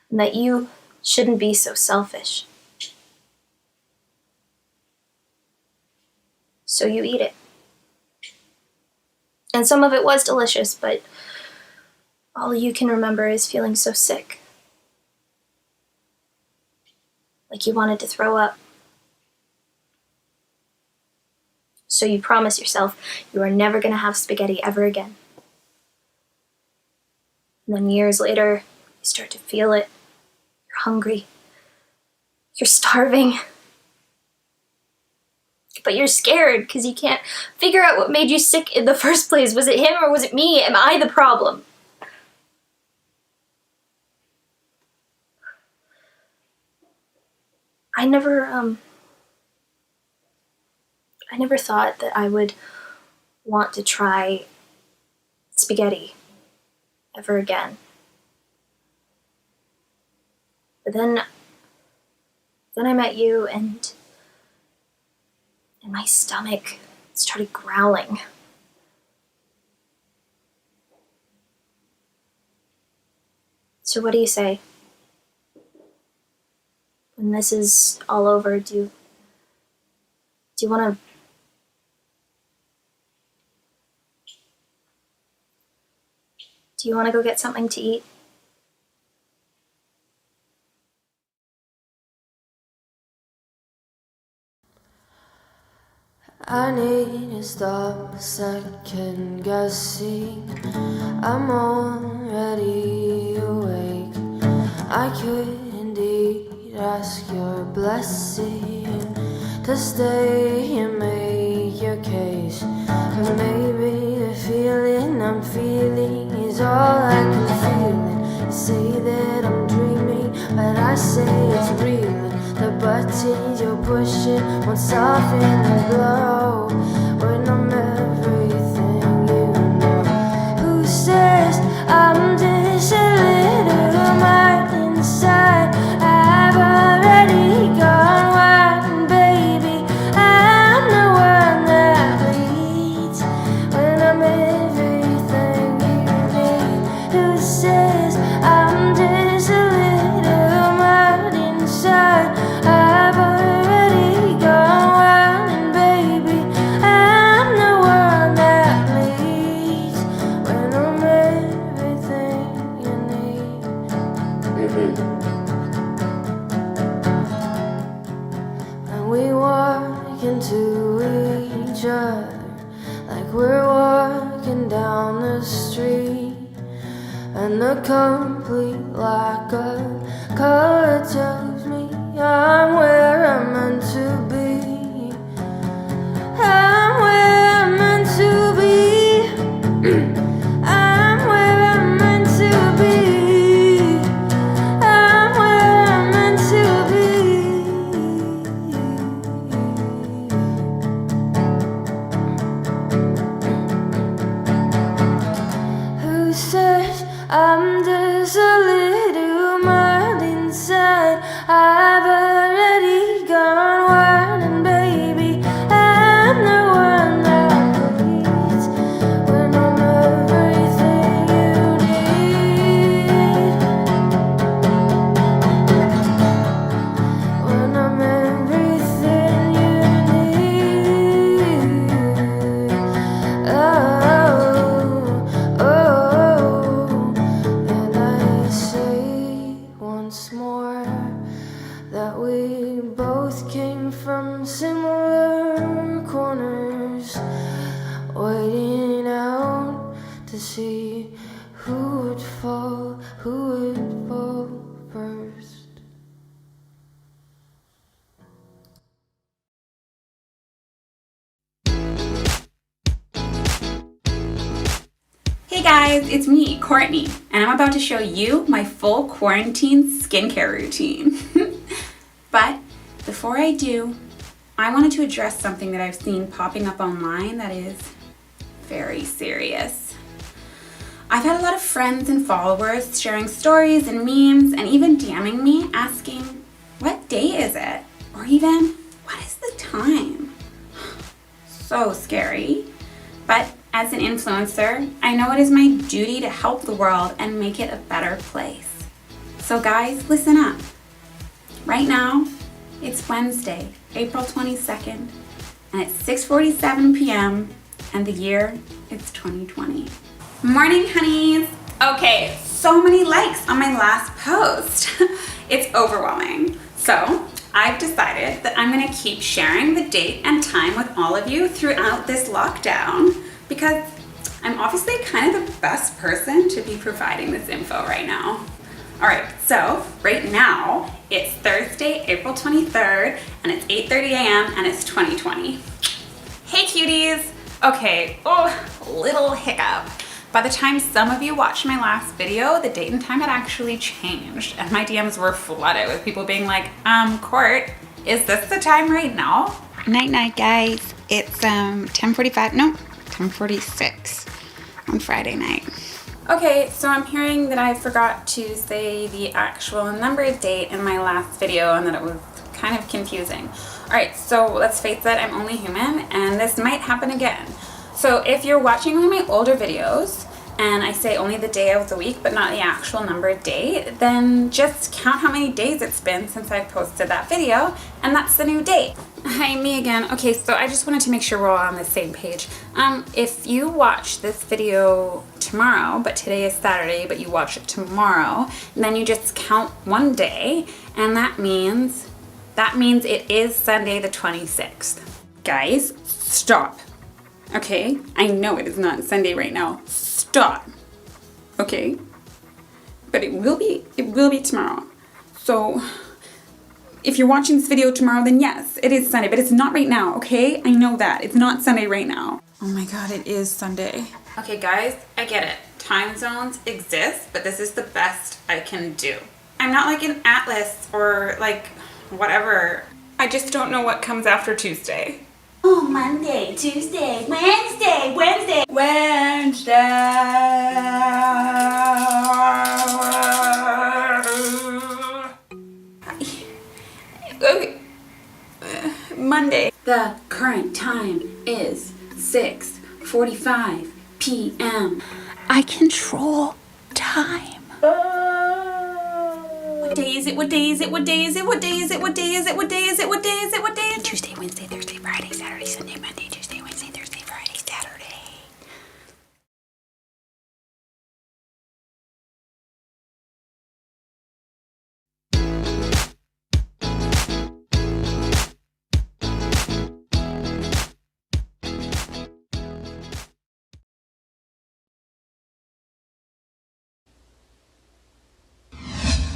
and that you shouldn't be so selfish. So you eat it. And some of it was delicious, but all you can remember is feeling so sick. Like you wanted to throw up. So you promise yourself you are never going to have spaghetti ever again. And then years later, you start to feel it. You're hungry. You're starving. But you're scared because you can't figure out what made you sick in the first place. Was it him or was it me? Am I the problem? I never thought that I would want to try spaghetti ever again. But then I met you and my stomach started growling. So what do you say? When this is all over, do you want to go get something to eat? I need to stop second guessing. I'm already awake. I could indeed ask your blessing to stay and make your case. But maybe the feeling I'm feeling is all I can feel. You say that I'm dreaming, but I say it's real. The buttons you're pushing won't soften the blow when I'm everything you know. Who says I'm just a little mind inside? I've already gone wild, baby. I'm the one that bleeds when I'm everything you need. Who says I'm just a little mind inside? I've already gone wild, and baby, I'm the one that bleeds when I'm everything you need. And we walk into each other like we're walking down the street, and the complete lack of color tells me I'm where I'm meant to be. I'm where I'm meant to be. I'm where I'm meant to be. I'm where I'm meant to be. Who says I'm just a little mind inside? I've already gone wild, and baby, I'm the one that bleeds when I'm everything you need. When I'm everything you need. And I say once more that we both came from similar corners, waiting out to see who would fall first. Hey guys, it's me, Courtney, and I'm about to show you my full quarantine skincare routine. But before I do, I wanted to address something that I've seen popping up online that is very serious. I've had a lot of friends and followers sharing stories and memes and even DMing me asking, what day is it? Or even, what is the time? So scary. But as an influencer, I know it is my duty to help the world and make it a better place. So guys, listen up. Right now, it's Wednesday, April 22nd, and it's 6:47 p.m., and the year is 2020. Morning, honeys. Okay, so many likes on my last post. It's overwhelming. So I've decided that I'm gonna keep sharing the date and time with all of you throughout this lockdown because I'm obviously kind of the best person to be providing this info right now. All right, so right now it's Thursday, April 23rd, and it's 8:30 a.m. and it's 2020. Hey cuties. Okay, little hiccup. By the time some of you watched my last video, the date and time had actually changed, and my DMs were flooded with people being like, Court, is this the time right now? Night night, guys. It's 10:46 on Friday night. Okay, so I'm hearing that I forgot to say the actual numbered date in my last video and that it was kind of confusing. All right, so let's face it, I'm only human and this might happen again. So if you're watching one of my older videos and I say only the day of the week but not the actual numbered date, then just count how many days it's been since I posted that video and that's the new date. Hi, me again. Okay, so I just wanted to make sure we're all on the same page. If you watch this video tomorrow, but today is Saturday, but you watch it tomorrow, then you just count one day and that means it is Sunday the 26th. Guys, stop. Okay, I know it is not Sunday right now. Stop. Okay? But it will be tomorrow. So if you're watching this video tomorrow, then yes, it is Sunday, but it's not right now, okay? I know that. It's not Sunday right now. Oh my god, it is Sunday. Okay guys, I get it. Time zones exist, but this is the best I can do. I'm not like an atlas or like whatever. I just don't know what comes after Tuesday. Oh, Monday, Tuesday, Wednesday. Okay. Monday. The current time is 6:45 p.m. I control time. What day is it? What day is it? What day is it? What day is it? What day is it? What day is it? What day is it? What day is it? Tuesday, Wednesday, Thursday, Friday, Saturday, Sunday, Monday, Tuesday, Wednesday, Thursday, Friday, Saturday.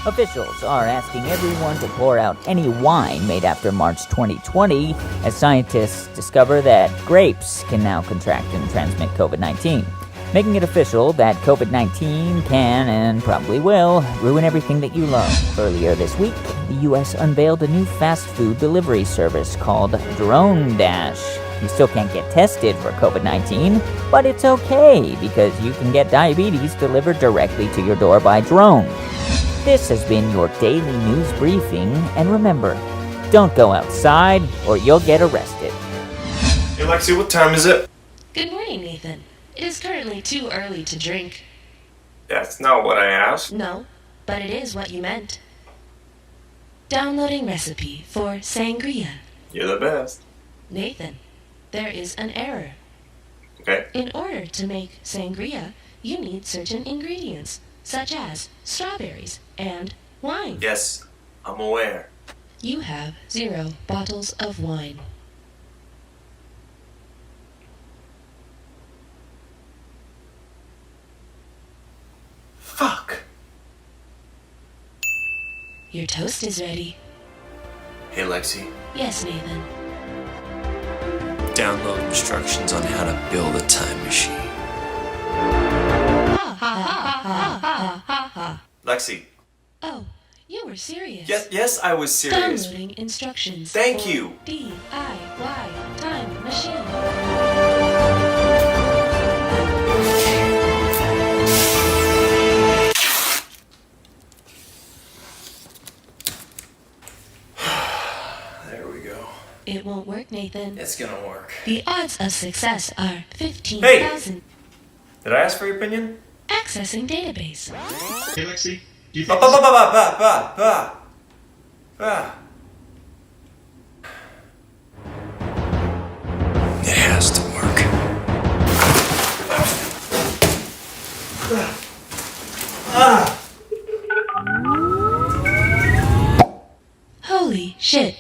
Officials are asking everyone to pour out any wine made after March 2020 as scientists discover that grapes can now contract and transmit COVID-19, making it official that COVID-19 can, and probably will, ruin everything that you love. Earlier this week, the U.S. unveiled a new fast food delivery service called Drone Dash. You still can't get tested for COVID-19, but it's okay because you can get diabetes delivered directly to your door by drone. This has been your daily news briefing, and remember, don't go outside or you'll get arrested. Hey Lexi, what time is it? Good morning, Nathan. It is currently too early to drink. That's not what I asked. No, but it is what you meant. Downloading recipe for sangria. You're the best. Nathan, there is an error. Okay. In order to make sangria, you need certain ingredients, such as strawberries and wine. Yes, I'm aware. You have 0 bottles of wine. Fuck. Your toast is ready. Hey Lexi. Yes, Nathan. Download instructions on how to build a time machine. Ha ha ha ha ha ha ha. Lexi. Oh, you were serious. Yes, I was serious. Downloading instructions. Thank for you. DIY time machine. There we go. It won't work, Nathan. It's gonna work. The odds of success are 15,000. Did I ask for your opinion? Accessing database. Hey Lexi. Do you think? Bah. It has to work. Holy shit.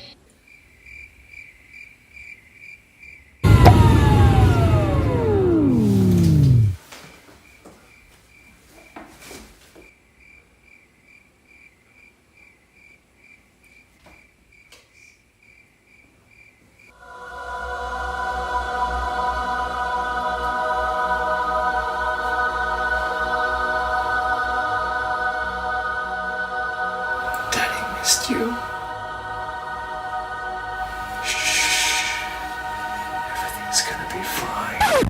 Daddy missed you. Shh. Everything's gonna be fine.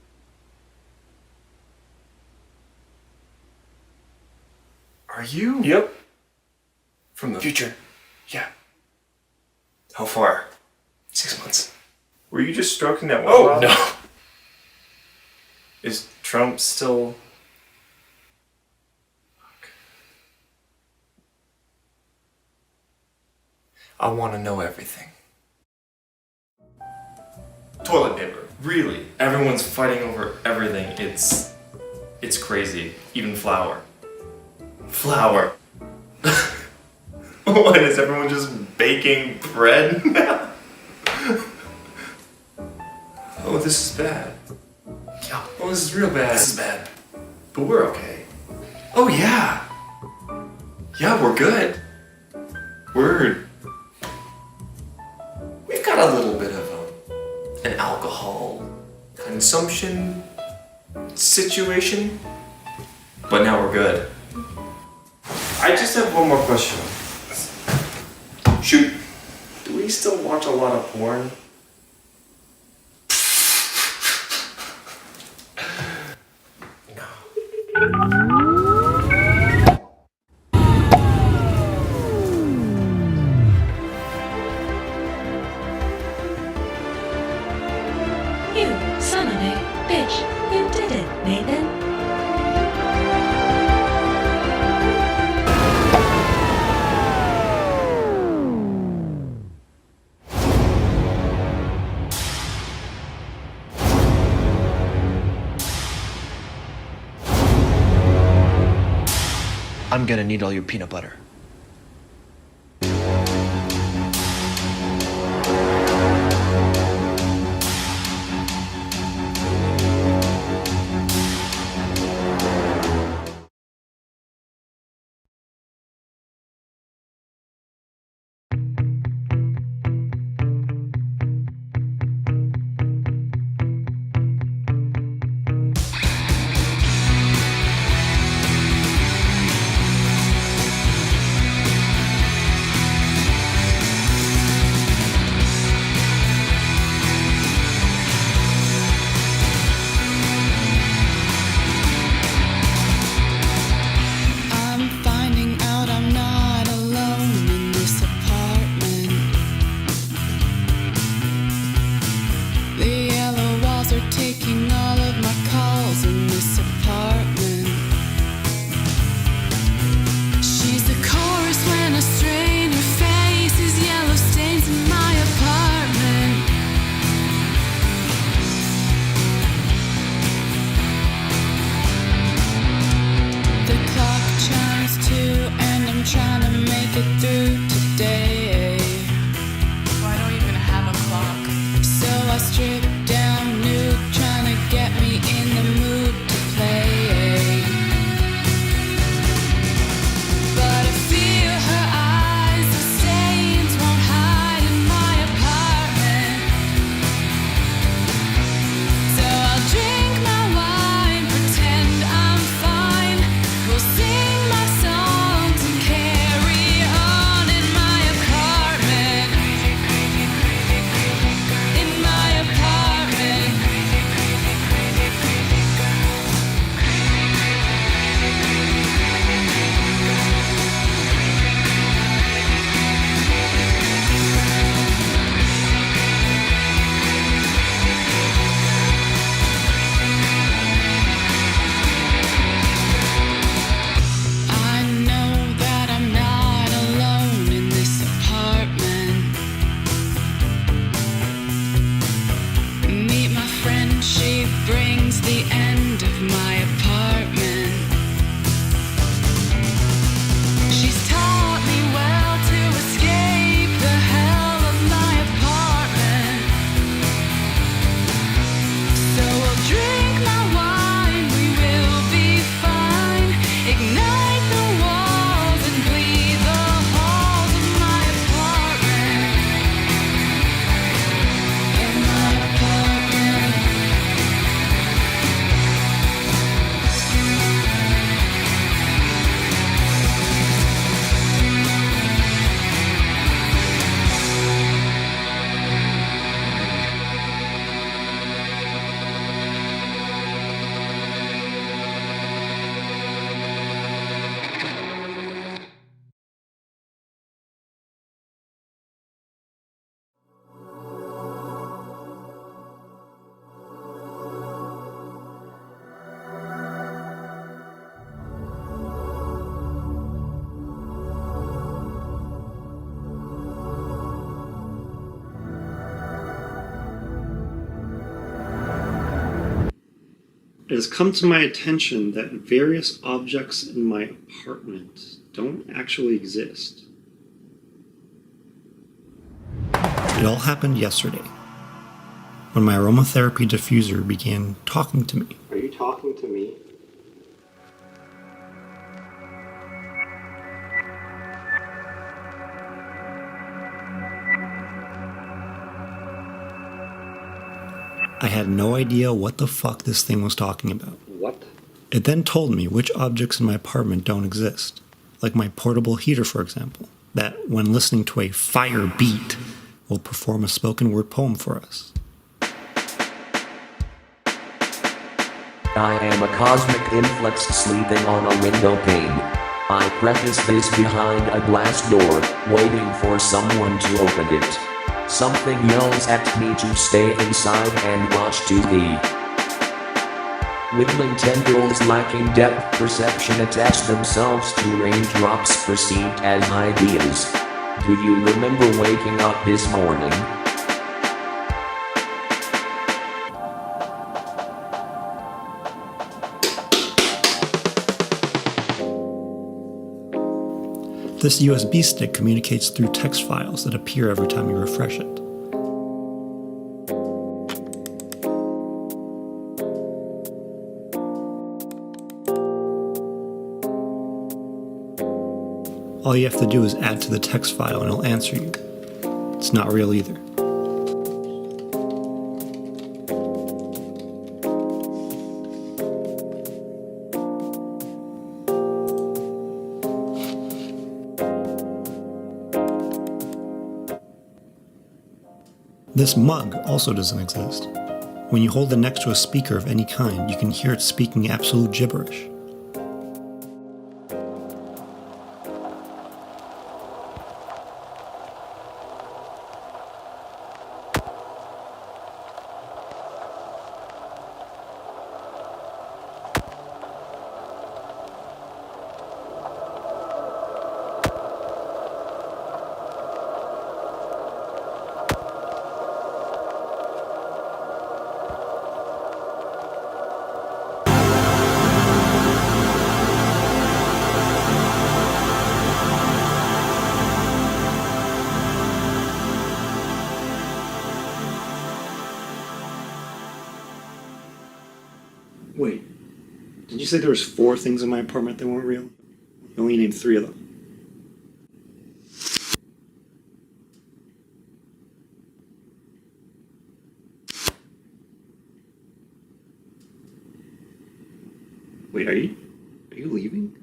Are you? Yep. From the future. Yeah. How far? 6 months. Were you just stroking that one? Oh, no. Is Trump still... I want to know everything. Toilet paper. Really. Everyone's fighting over everything. It's crazy. Even flour. Flour. What, is everyone just baking bread now? Oh, this is bad. Yeah. Oh, this is real bad. This is bad. But we're okay. Oh, yeah. Yeah, we're good. We've got a little bit of an alcohol consumption situation, but now we're good. I just have one more question. Shoot. Do we still watch a lot of porn? You son of a bitch. You did it, Nathan. I'm gonna need all your peanut butter. It has come to my attention that various objects in my apartment don't actually exist. It all happened yesterday, when my aromatherapy diffuser began talking to me. Are you talking to me? I had no idea what the fuck this thing was talking about. What? It then told me which objects in my apartment don't exist, like my portable heater, for example, that, when listening to a fire beat, will perform a spoken word poem for us. I am a cosmic influx sleeping on a window pane. I preface this behind a glass door, waiting for someone to open it. Something yells at me to stay inside and watch TV. Wiggling tendrils lacking depth perception attach themselves to raindrops perceived as ideas. Do you remember waking up this morning? This USB stick communicates through text files that appear every time you refresh it. All you have to do is add to the text file and it'll answer you. It's not real either. This mug also doesn't exist. When you hold it next to a speaker of any kind, you can hear it speaking absolute gibberish. Wait, did you say there was 4 things in my apartment that weren't real? You only named 3 of them. Wait, are you leaving?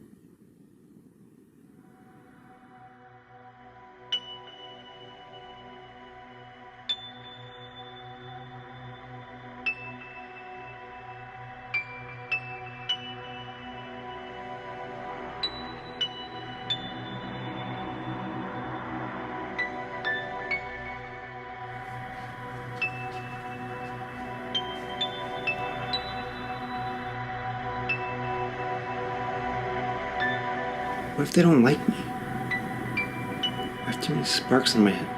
What if they don't like me? I have too many sparks in my head.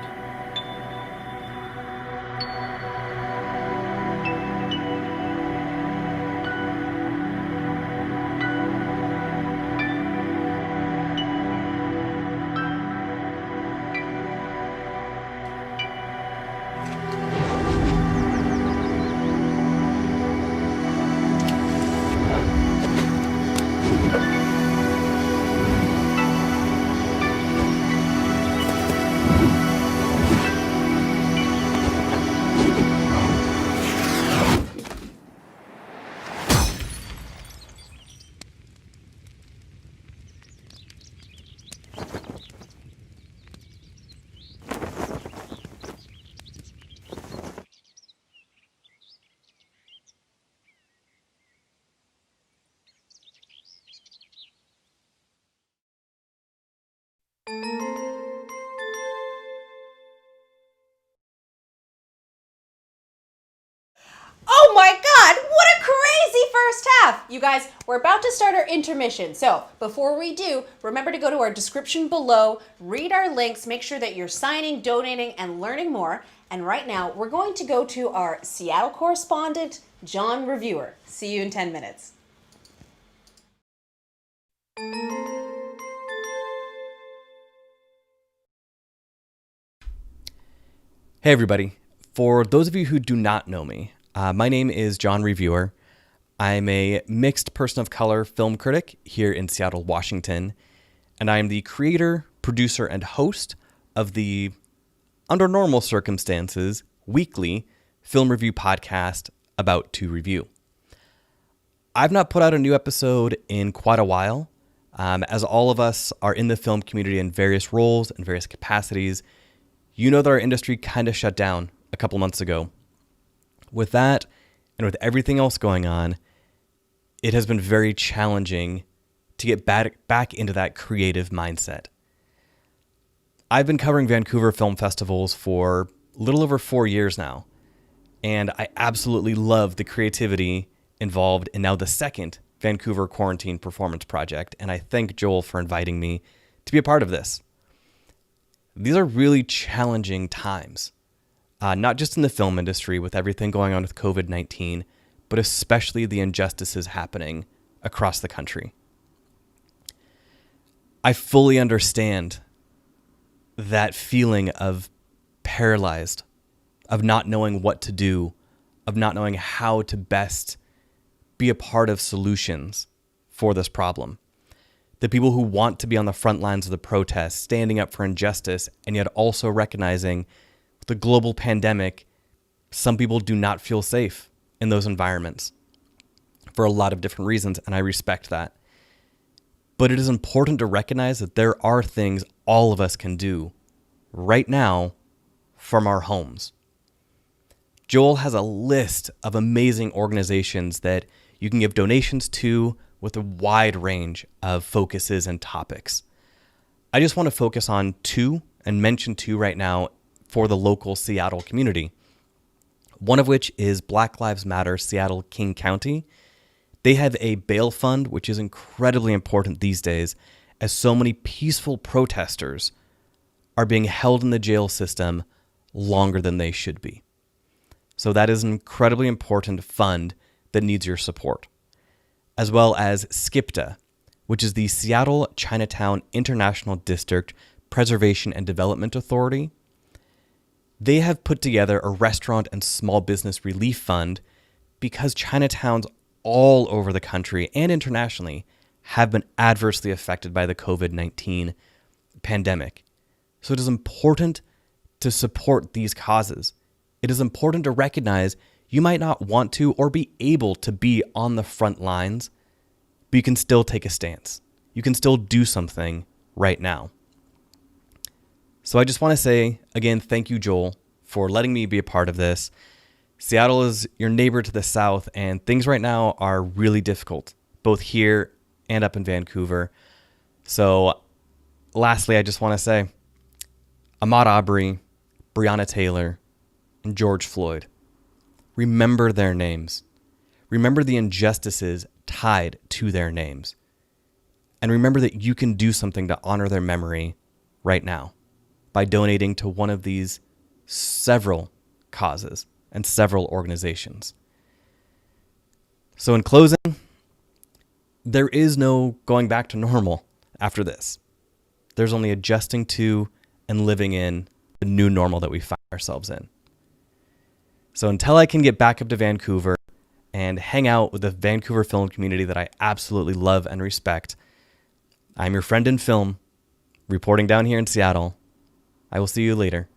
Oh my God, what a crazy first half! You guys, we're about to start our intermission. So before we do, remember to go to our description below, read our links, make sure that you're signing, donating, and learning more. And right now, we're going to go to our Seattle correspondent, John Reviewer. See you in 10 minutes. Hey everybody. For those of you who do not know me, my name is John Reviewer. I'm a mixed person of color film critic here in Seattle, Washington, and I am the creator, producer, and host of the, under normal circumstances, weekly film review podcast About to Review. I've not put out a new episode in quite a while, as all of us are in the film community in various roles and various capacities. You know that our industry kind of shut down a couple months ago. With that, and with everything else going on, it has been very challenging to get back into that creative mindset. I've been covering Vancouver film festivals for a little over 4 years now, and I absolutely love the creativity involved in now the second Vancouver Quarantine Performance project, and I thank Joel for inviting me to be a part of this. These are really challenging times, not just in the film industry with everything going on with COVID-19, but especially the injustices happening across the country. I fully understand that feeling of paralyzed, of not knowing what to do, of not knowing how to best be a part of solutions for this problem. The people who want to be on the front lines of the protests, standing up for injustice, and yet also recognizing the global pandemic, some people do not feel safe in those environments for a lot of different reasons, and I respect that. But it is important to recognize that there are things all of us can do right now from our homes. Joel has a list of amazing organizations that you can give donations to with a wide range of focuses and topics. I just want to focus on two and mention two right now for the local Seattle community. One of which is Black Lives Matter Seattle King County. They have a bail fund, which is incredibly important these days, as so many peaceful protesters are being held in the jail system longer than they should be. So that is an incredibly important fund that needs your support. As well as SCIPTA, which is the Seattle Chinatown International District Preservation and Development Authority. They have put together a restaurant and small business relief fund because Chinatowns all over the country and internationally have been adversely affected by the COVID-19 pandemic. So it is important to support these causes. It is important to recognize you might not want to or be able to be on the front lines, but you can still take a stance. You can still do something right now. So I just want to say, again, thank you, Joel, for letting me be a part of this. Seattle is your neighbor to the south, and things right now are really difficult, both here and up in Vancouver. So lastly, I just want to say, Ahmaud Arbery, Breonna Taylor, and George Floyd, remember their names. Remember the injustices tied to their names. And remember that you can do something to honor their memory right now by donating to one of these several causes and several organizations. So in closing, there is no going back to normal after this. There's only adjusting to and living in the new normal that we find ourselves in. So until I can get back up to Vancouver and hang out with the Vancouver film community that I absolutely love and respect, I'm your friend in film, reporting down here in Seattle. I will see you later.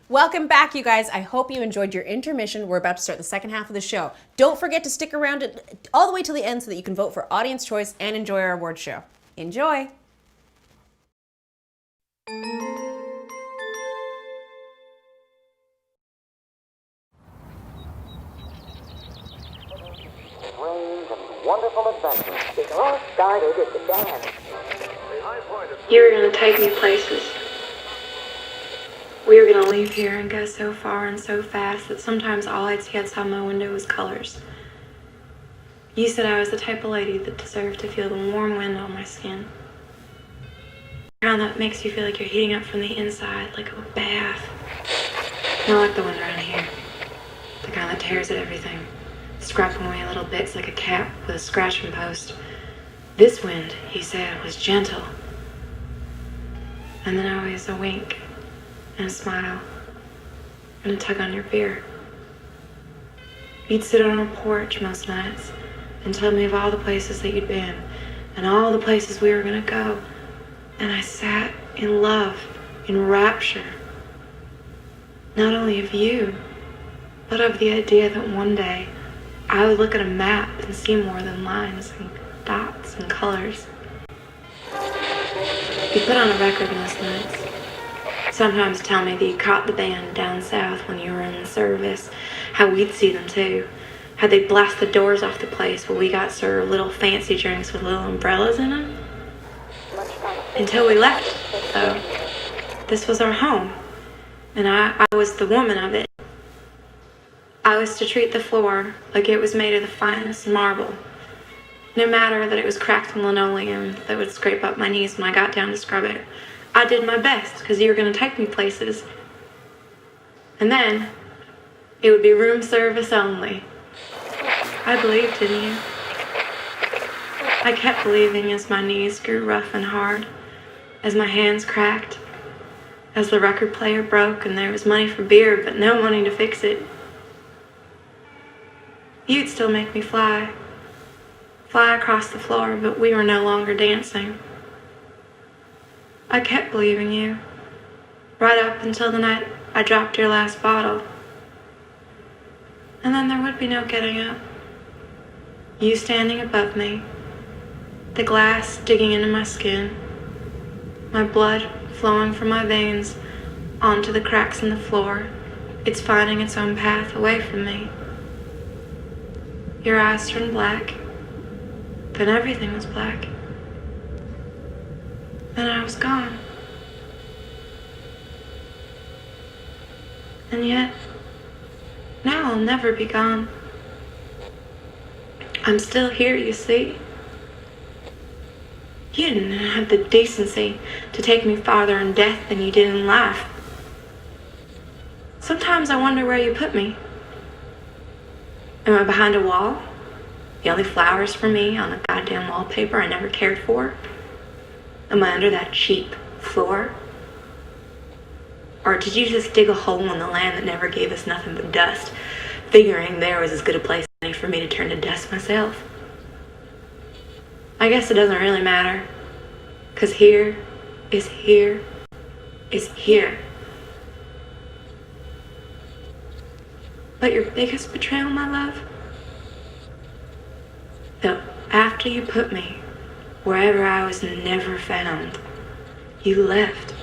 Welcome back, you guys. I hope you enjoyed your intermission. We're about to start the second half of the show. Don't forget to stick around all the way till the end so that you can vote for Audience Choice and enjoy our award show. Enjoy! Strange and wonderful adventures. It all started at the dance. You were going to take me places. We were going to leave here and go so far and so fast that sometimes all I'd see outside my window was colors. You said I was the type of lady that deserved to feel the warm wind on my skin. The kind that makes you feel like you're heating up from the inside, like a bath. Not like the wind around here. The kind that tears at everything, scraping away little bits like a cat with a scratching post. This wind, he said, was gentle. And then always a wink, and a smile, and a tug on your beard. You'd sit on a porch most nights and tell me of all the places that you'd been and all the places we were gonna go. And I sat in love, in rapture, not only of you, but of the idea that one day I would look at a map and see more than lines and dots and colors. You put on a record most nights. Sometimes tell me that you caught the band down south when you were in the service, how we'd see them too, how they'd blast the doors off the place while we got served little fancy drinks with little umbrellas in them. Until we left, though. This was our home, and I was the woman of it. I was to treat the floor like it was made of the finest marble, no matter that it was cracked in linoleum that would scrape up my knees when I got down to scrub it. I did my best because you were going to take me places. And then it would be room service only. I believed in you. I kept believing as my knees grew rough and hard, as my hands cracked, as the record player broke and there was money for beer but no money to fix it. You'd still make me fly across the floor, but we were no longer dancing. I kept believing you, right up until the night I dropped your last bottle. And then there would be no getting up. You standing above me, the glass digging into my skin, my blood flowing from my veins onto the cracks in the floor, it's finding its own path away from me. Your eyes turned black, then everything was black. Then I was gone. And yet, now I'll never be gone. I'm still here, you see. You didn't have the decency to take me farther in death than you did in life. Sometimes I wonder where you put me. Am I behind a wall? The only flowers for me on the goddamn wallpaper I never cared for? Am I under that cheap floor? Or did you just dig a hole in the land that never gave us nothing but dust, figuring there was as good a place as any for me to turn to dust myself? I guess it doesn't really matter, 'cause here is here is here. But your biggest betrayal, my love? That after you put me wherever I was never found, you left.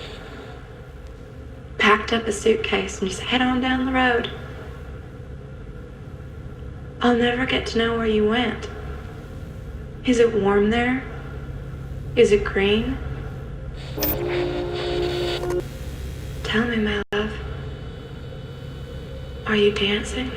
Packed up a suitcase and just head on down the road. I'll never get to know where you went. Is it warm there? Is it green? Tell me, my love. Are you dancing?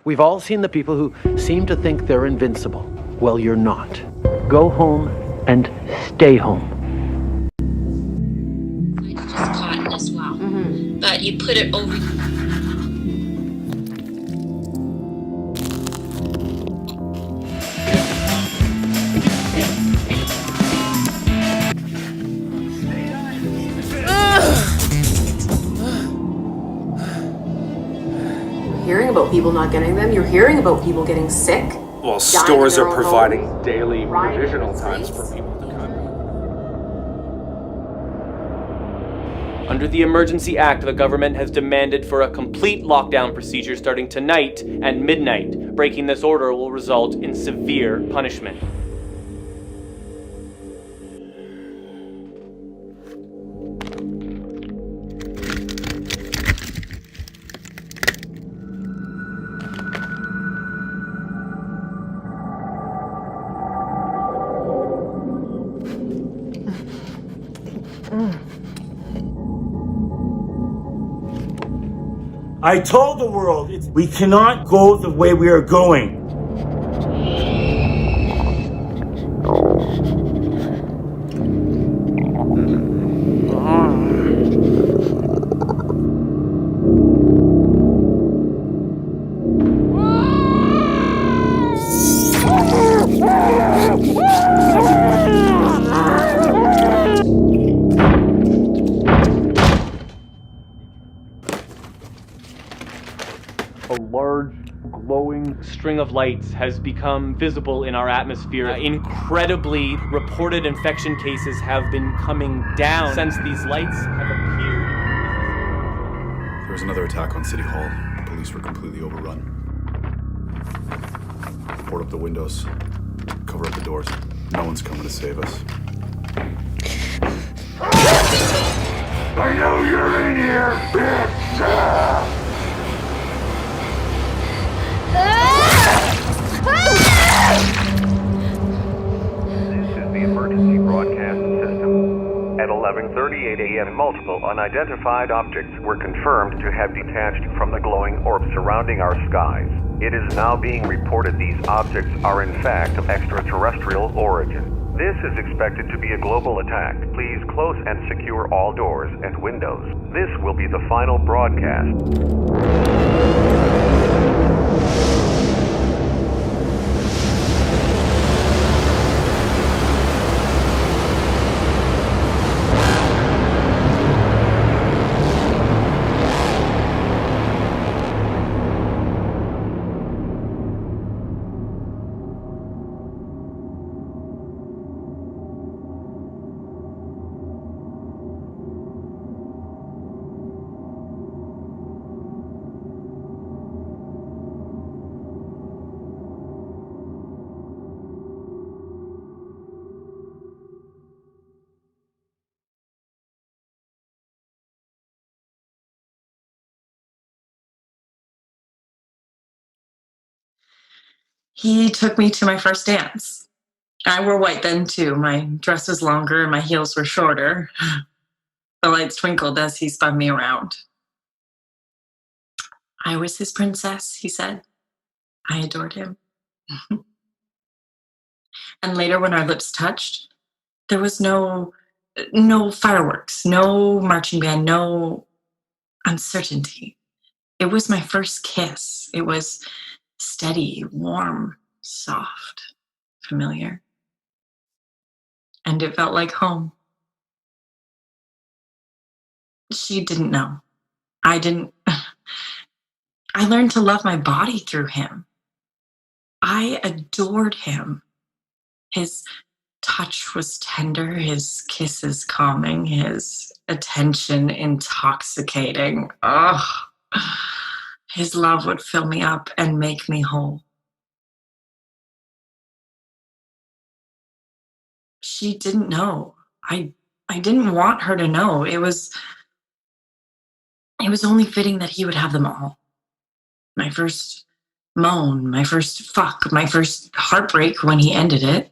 We've all seen the people who seem to think they're invincible. Well, you're not. Go home and stay home. Just cotton as well. But you put it over. Hearing about people not getting them, you're hearing about people getting sick. Well, stores are providing daily provisional times for people to come. Under the Emergency Act, the government has demanded for a complete lockdown procedure starting tonight at midnight. Breaking this order will result in severe punishment. I told the world, we cannot go the way we are going. A large, glowing string of lights has become visible in our atmosphere. Incredibly, reported infection cases have been coming down since these lights have appeared. There was another attack on City Hall. Police were completely overrun. Board up the windows. Cover up the doors. No one's coming to save us. I know you're in here, bitch! This is the emergency broadcast system. At 11:38 a.m., multiple unidentified objects were confirmed to have detached from the glowing orb surrounding our skies. It is now being reported these objects are in fact of extraterrestrial origin. This is expected to be a global attack. Please close and secure all doors and windows. This will be the final broadcast. He took me to my first dance. I wore white then too. My dress was longer and my heels were shorter. The lights twinkled as he spun me around. I was his princess, he said. I adored him. And later when our lips touched, there was no fireworks, no marching band, no uncertainty. It was my first kiss. It was steady, warm, soft, familiar. And it felt like home. She didn't know. I didn't. I learned to love my body through him. I adored him. His touch was tender, his kisses calming, his attention intoxicating. Ugh. His love would fill me up and make me whole. She didn't know. I didn't want her to know. It was only fitting that he would have them all. My first moan, my first fuck, my first heartbreak when he ended it.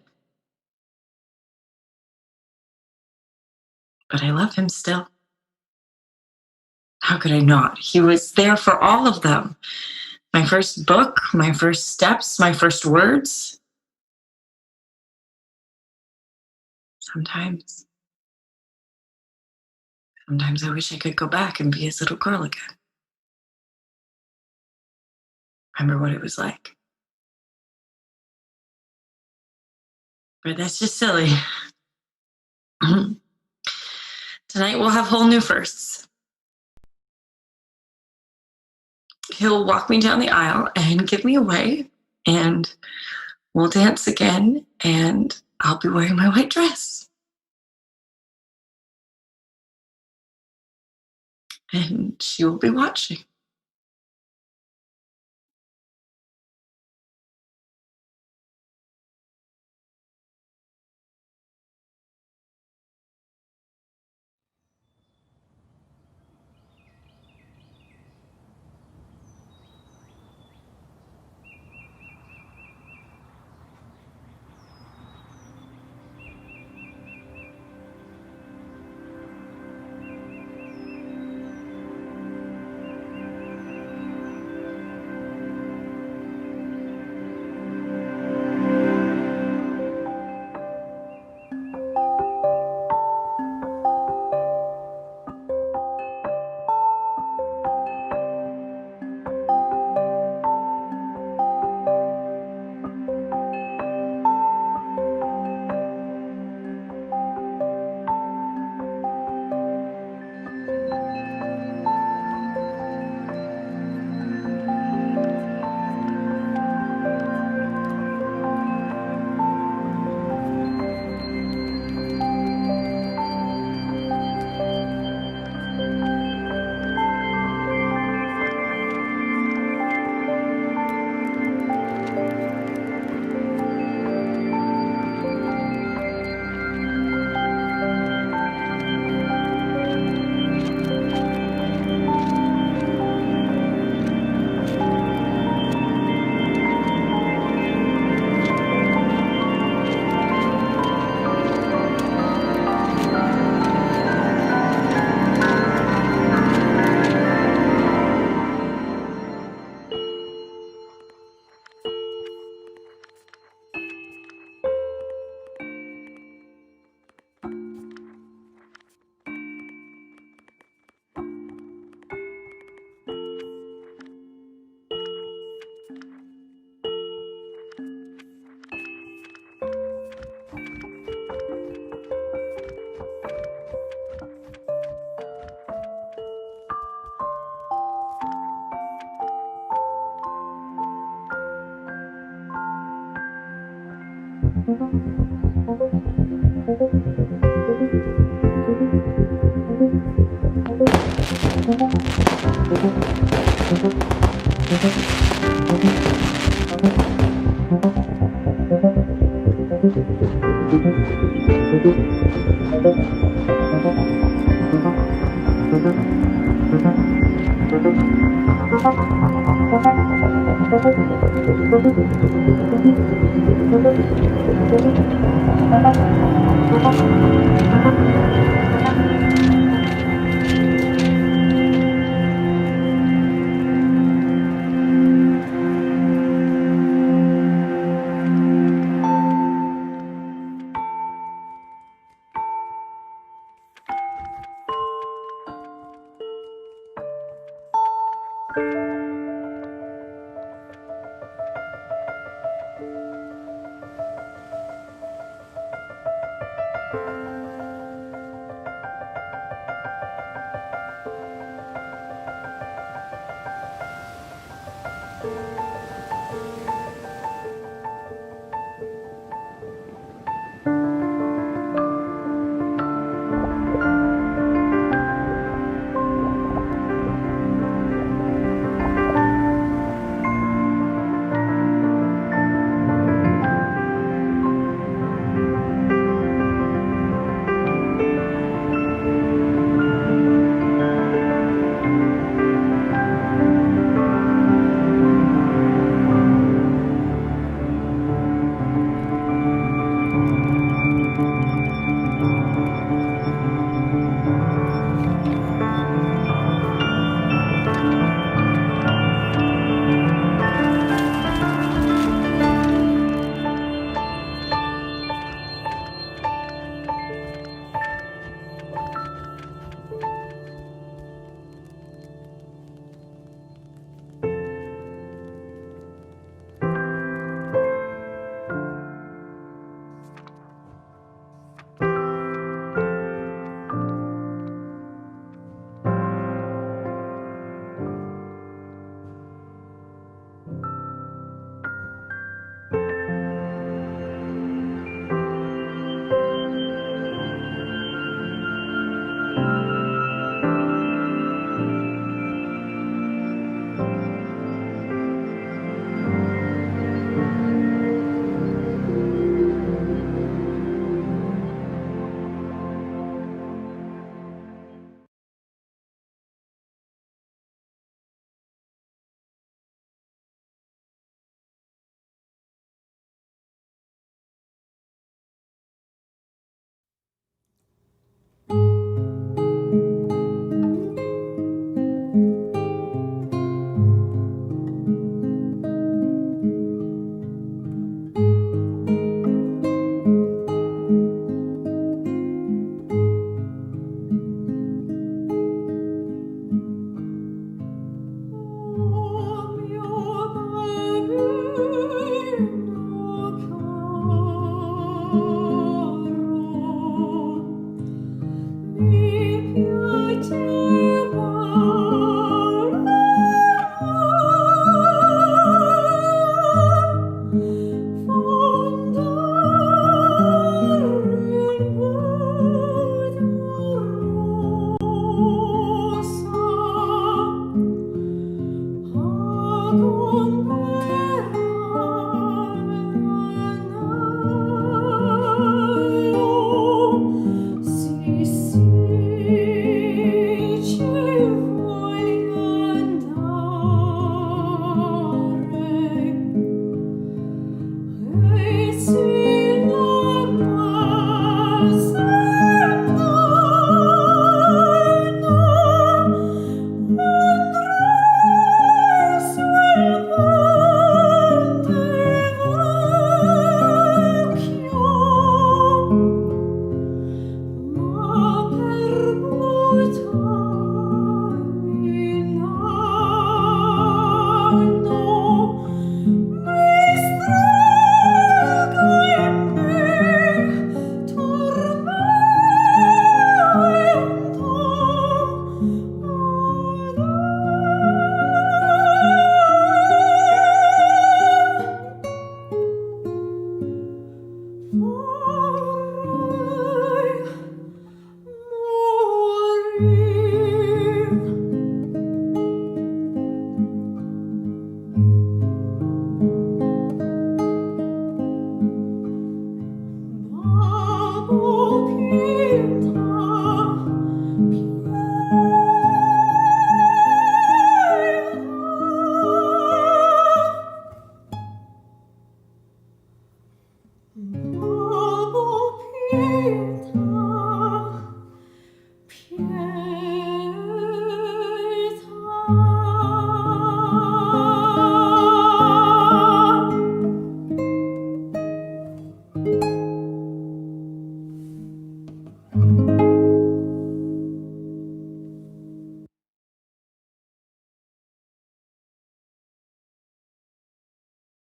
But I love him still. How could I not? He was there for all of them. My first book, my first steps, my first words. Sometimes I wish I could go back and be his little girl again. Remember what it was like. But that's just silly. Tonight we'll have whole new firsts. He'll walk me down the aisle and give me away, and we'll dance again, and I'll be wearing my white dress. And she will be watching.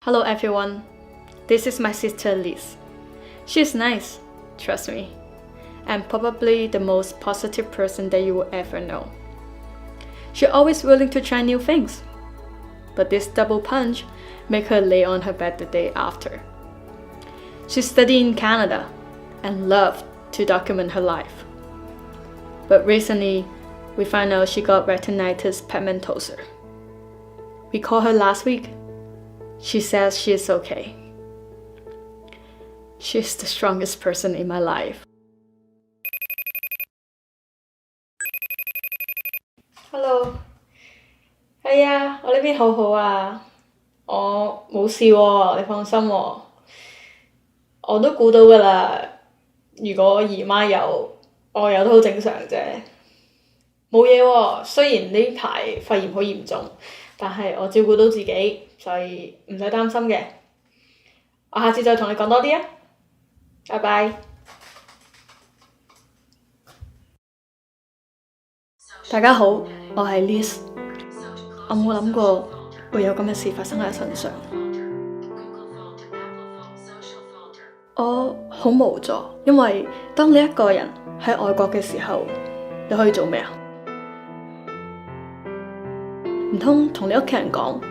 Hello everyone, this is my sister Liz. She's nice, trust me, and probably the most positive person that you will ever know. She's always willing to try new things, but this double punch made her lay on her bed the day after. She studied in Canada and loved to document her life. But recently, we found out she got retinitis pigmentosa. We called her last week. She says she is okay. She's the strongest person in my life. Hello. 係啊，我呢邊好好啊，我冇事喎，你放心喎。我都估到㗎啦，如果姨媽有，我有都好正常啫。冇嘢喎，雖然呢排肺炎好嚴重，但係我照顧到自己，所以唔使擔心嘅。我下次再同你講多啲啊。拜拜。大家好，我係 Liz。我冇諗過會有咁嘅事發生喺我身上。我好無助，因為當你一個人喺外國嘅時候，你可以做咩啊？唔通同你屋企人講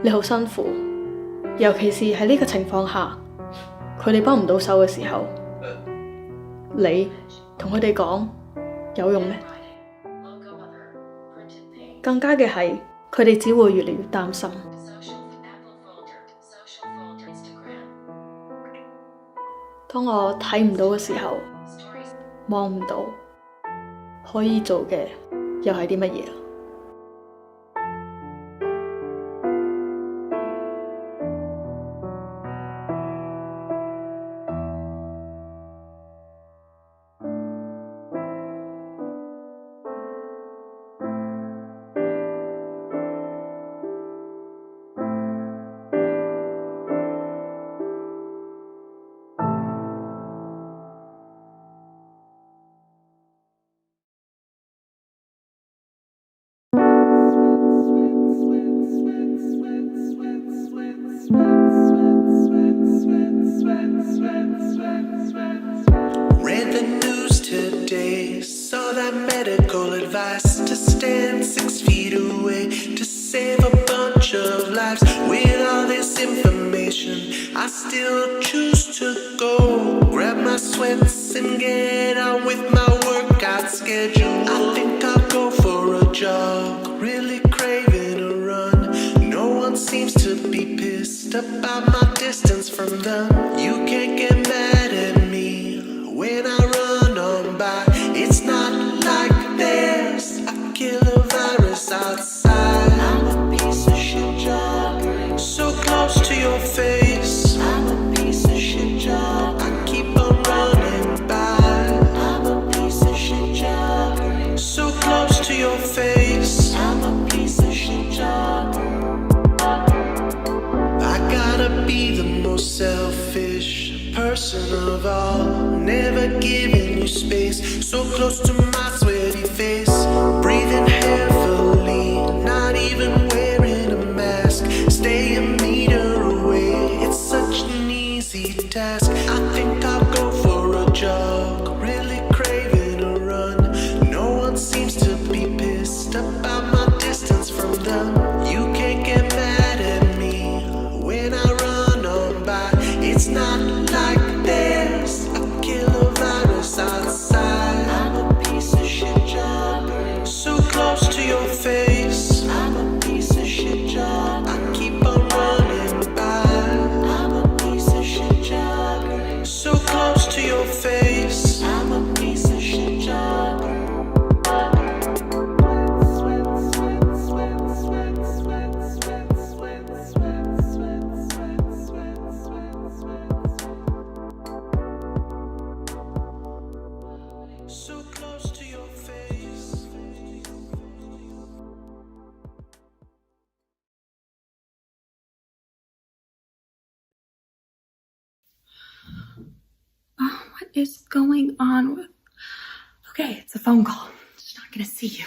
你好辛苦，尤其是喺呢個情況下，佢哋幫唔到手嘅時候，你同佢哋講有用咩？更加嘅係，佢哋只會越嚟越擔心。當我睇唔到嘅時候，望唔到，可以做嘅又係啲乜嘢？Read the news today, saw that medical advice to stand 6 feet away to save a bunch of lives. With all this information, I still choose to go. Grab my sweats and get on with my workout schedule. I think I'll go for a jog, really craving a run. No one seems to be pissed about my distance from them. You can't get mad at me when I run on by. It's not like there's a killer virus outside. I'm a piece of shit jogger, so close to your face. I'm a piece of shit jogger, I keep on running by. I'm a piece of shit jogger, so close to your face. I'm a piece of shit jogger. I gotta be the most selfish person of all, never giving you space, so close to my sweaty face, breathing heavily, not even wearing a mask, stay a meter away, it's such an easy task. I think I'll go for a jog, really craving a run. No one seems to be pissed about my distance from them. You can't get mad at me when I run on by. It's not like there's a killer virus outside. I'm a piece of shit jogger, so close to your face. I'm a piece of shit jogger, I keep on running by. I'm a piece of shit jogger, so close to your face. I'm a piece of shit jogger. So close to your face. Oh, what is going on with... Okay, it's a phone call. She's not gonna see you.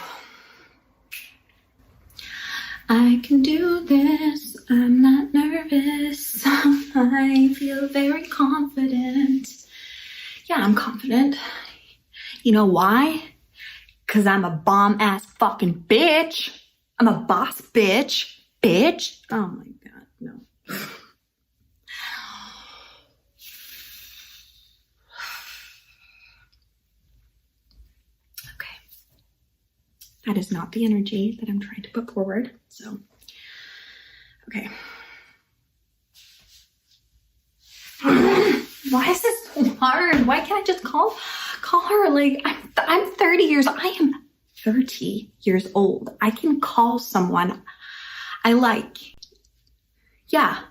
I can do this. I'm not nervous. nervous. I feel very confident. Yeah, I'm confident. You know why? Because I'm a bomb-ass fucking bitch. I'm a boss bitch. Bitch. Oh my god, no. Okay. That is not the energy that I'm trying to put forward, so. Okay. Why is this so hard? Why can't I just call her? Like, I'm 30 years, I am 30 years old. I can call someone I like. Yeah.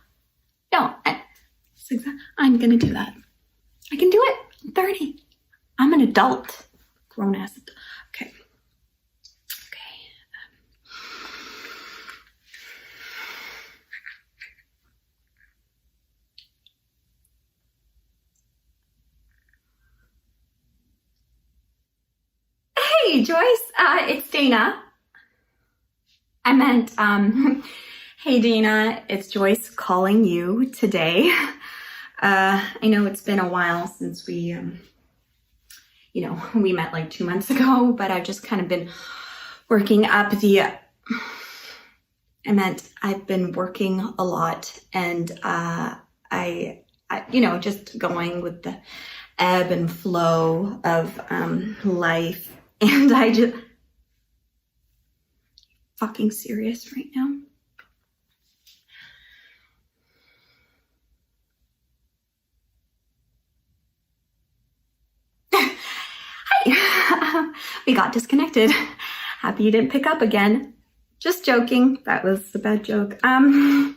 No, I'm gonna do that. I can do it. I'm 30. I'm an adult. Grown ass. Okay. Hey, Joyce, it's Dana. I meant, hey, Dana, it's Joyce calling you today. I know it's been a while since we met like 2 months ago, but I've just kind of been working up I've been working a lot, and I just going with the ebb and flow of life. And I just fucking serious right now. Hi. We got disconnected. Happy you didn't pick up again. Just joking. That was a bad joke. Wow,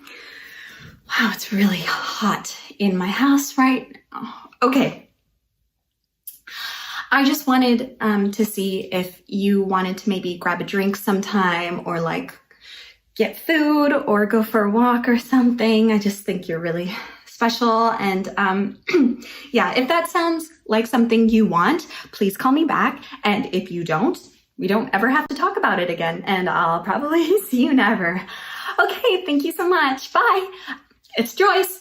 it's really hot in my house right now. Okay. I just wanted to see if you wanted to maybe grab a drink sometime, or like get food or go for a walk or something. I just think you're really special. And yeah, if that sounds like something you want, please call me back. And if you don't, we don't ever have to talk about it again. And I'll probably see you never. Okay, thank you so much. Bye. It's Joyce.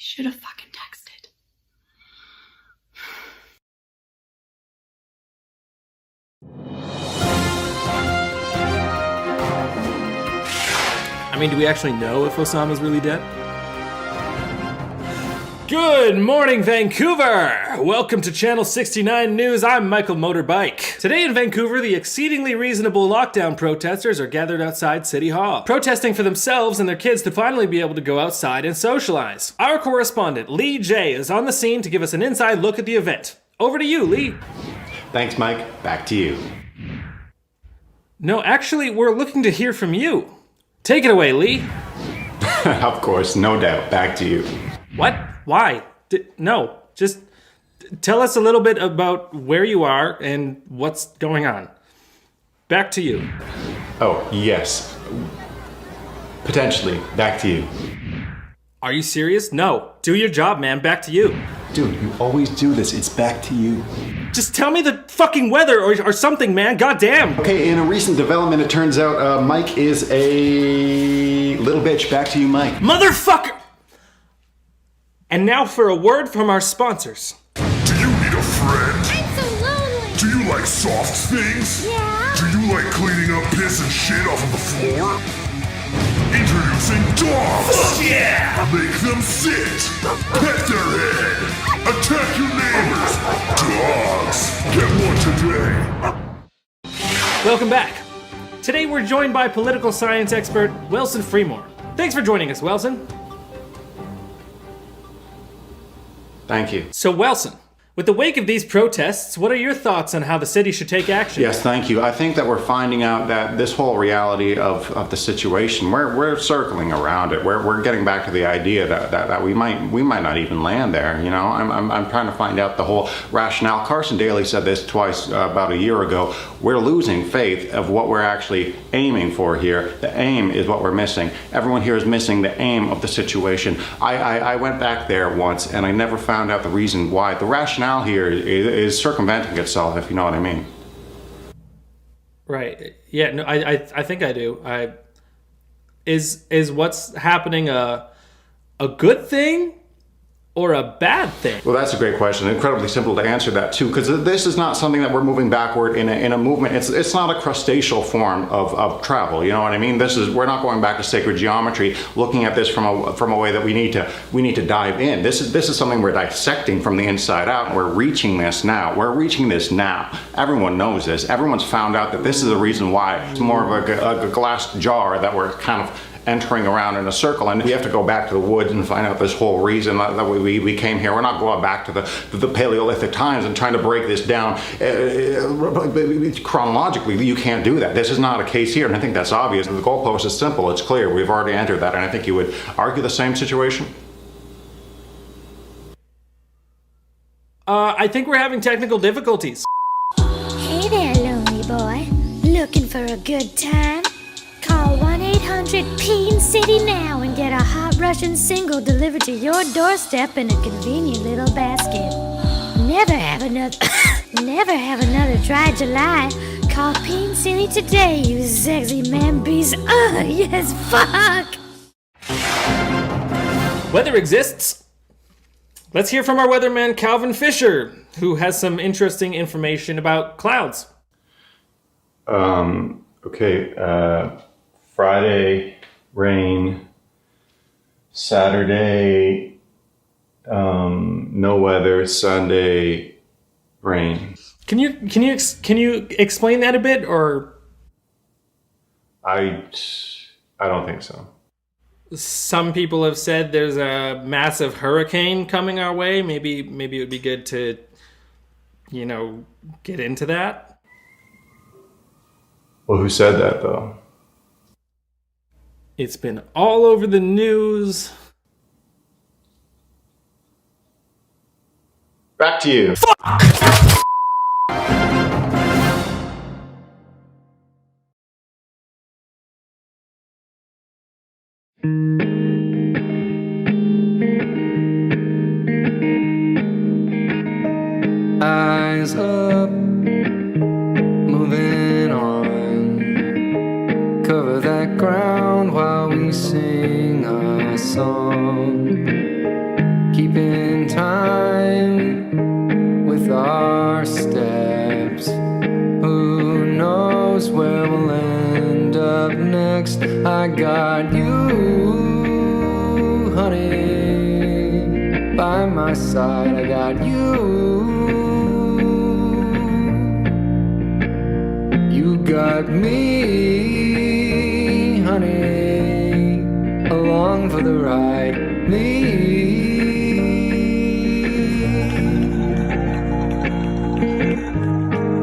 Should have fucking texted. I mean, do we actually know if Osama's really dead? Good morning, Vancouver! Welcome to Channel 69 News. I'm Michael Motorbike. Today in Vancouver, the exceedingly reasonable lockdown protesters are gathered outside City Hall, protesting for themselves and their kids to finally be able to go outside and socialize. Our correspondent, Lee J, is on the scene to give us an inside look at the event. Over to you, Lee. Thanks, Mike. Back to you. No, actually, we're looking to hear from you. Take it away, Lee. Of course, no doubt. Back to you. What? Why? No, just tell us a little bit about where you are and what's going on. Back to you. Oh, yes. Potentially. Back to you. Are you serious? No. Do your job, man. Back to you. Dude, you always do this. It's back to you. Just tell me the fucking weather or something, man. Goddamn. Okay, in a recent development, it turns out Mike is a little bitch. Back to you, Mike. Motherfucker! And now for a word from our sponsors. Do you need a friend? I'm so lonely. Do you like soft things? Yeah. Do you like cleaning up piss and shit off of the floor? Introducing dogs! Fuck yeah! Make them sit! Pet their head! Attack your neighbors! Dogs! Get one today! Welcome back. Today we're joined by political science expert Wilson Freemore. Thanks for joining us, Wilson. Thank you. So, Wilson, With the wake of these protests, what are your thoughts on how the city should take action? Yes, thank you. I think that we're finding out that this whole reality of the situation, we're circling around it. We're getting back to the idea that we might not even land there. You know, I'm trying to find out the whole rationale. Carson Daly said this twice about a year ago. We're losing faith of what we're actually aiming for here. The aim is what we're missing. Everyone here is missing the aim of the situation. I went back there once and I never found out the reason why. The rationale here is circumventing itself, if you know what I mean. Right. Yeah, no, I think I do. Is what's happening a good thing or a bad thing? Well, that's a great question. Incredibly simple to answer that too, because this is not something that we're moving backward in a movement. It's not a crustaceal form of travel. You know what I mean? We're not going back to sacred geometry, looking at this from a way that we need to dive in. This is something we're dissecting from the inside out, and we're reaching this now. We're reaching this now. Everyone knows this. Everyone's found out that this is the reason why. It's more of a glass jar that we're kind of entering around in a circle, and we have to go back to the woods and find out this whole reason that we came here. We're not going back to the Paleolithic times and trying to break this down chronologically. You can't do that. This is not a case here, and I think that's obvious. The goalpost is simple. It's clear. We've already entered that, and I think you would argue the same situation. I think we're having technical difficulties. Hey there, lonely boy. Looking for a good time? Call 1-800-PEEN-CITY now and get a hot Russian single delivered to your doorstep in a convenient little basket. Never have another dry July. Call Peen City today, you sexy man beast. Yes, fuck! Weather exists. Let's hear from our weatherman Calvin Fisher, who has some interesting information about clouds. Okay, Friday, rain. Saturday, no weather. Sunday, rain. Can you explain that a bit, or? I don't think so. Some people have said there's a massive hurricane coming our way. Maybe it would be good to, get into that. Well, who said that though? It's been all over the news. Back to you. Fuck! Eyes up, moving on. Cover that ground while we sing a song. Keeping time with our steps. Who knows where we'll end up next? I got you, honey, by my side. I got you. You got me, honey, along for the ride. Me.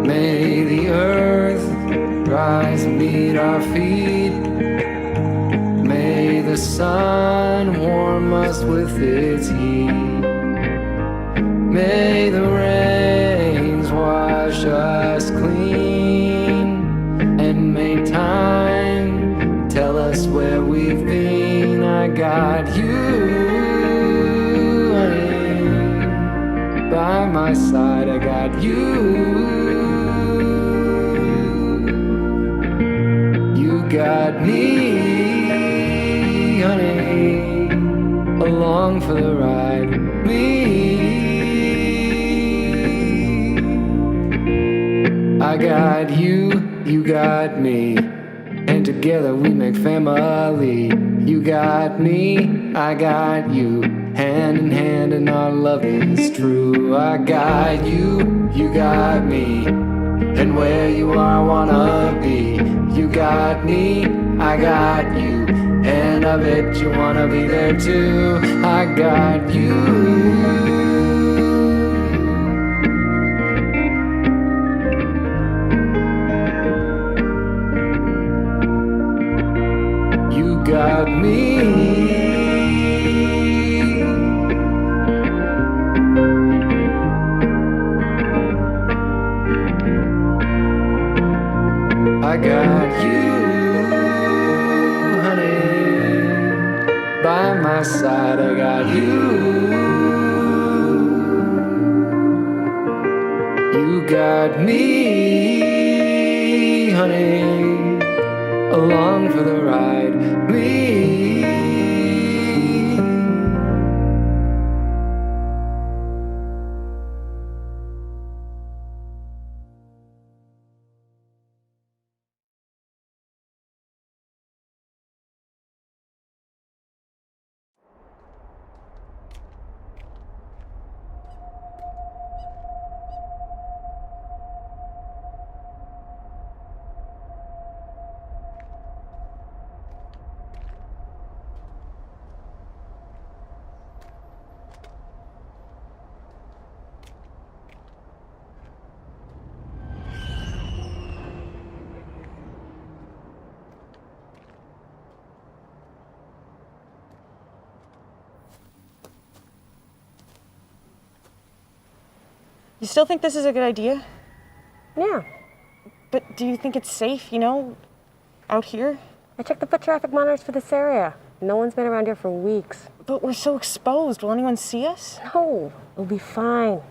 May the earth rise and meet our feet. May the sun warm us with its heat. May the rains wash us clean. And may time tell us where we've been. I got you, honey, by my side. I got you. You got me, honey, along for the ride. Me. I got you, you got me, and together we make family. You got me, I got you, hand in hand, and our love is true. I got you, you got me, and where you are I wanna be. You got me, I got you, and I bet you wanna be there too. I got you. my side, I got you. You got me, honey, along for the ride. Me. You still think this is a good idea? Yeah. But do you think it's safe, you know, out here? I checked the foot traffic monitors for this area. No one's been around here for weeks. But we're so exposed. Will anyone see us? No, it'll be fine. Do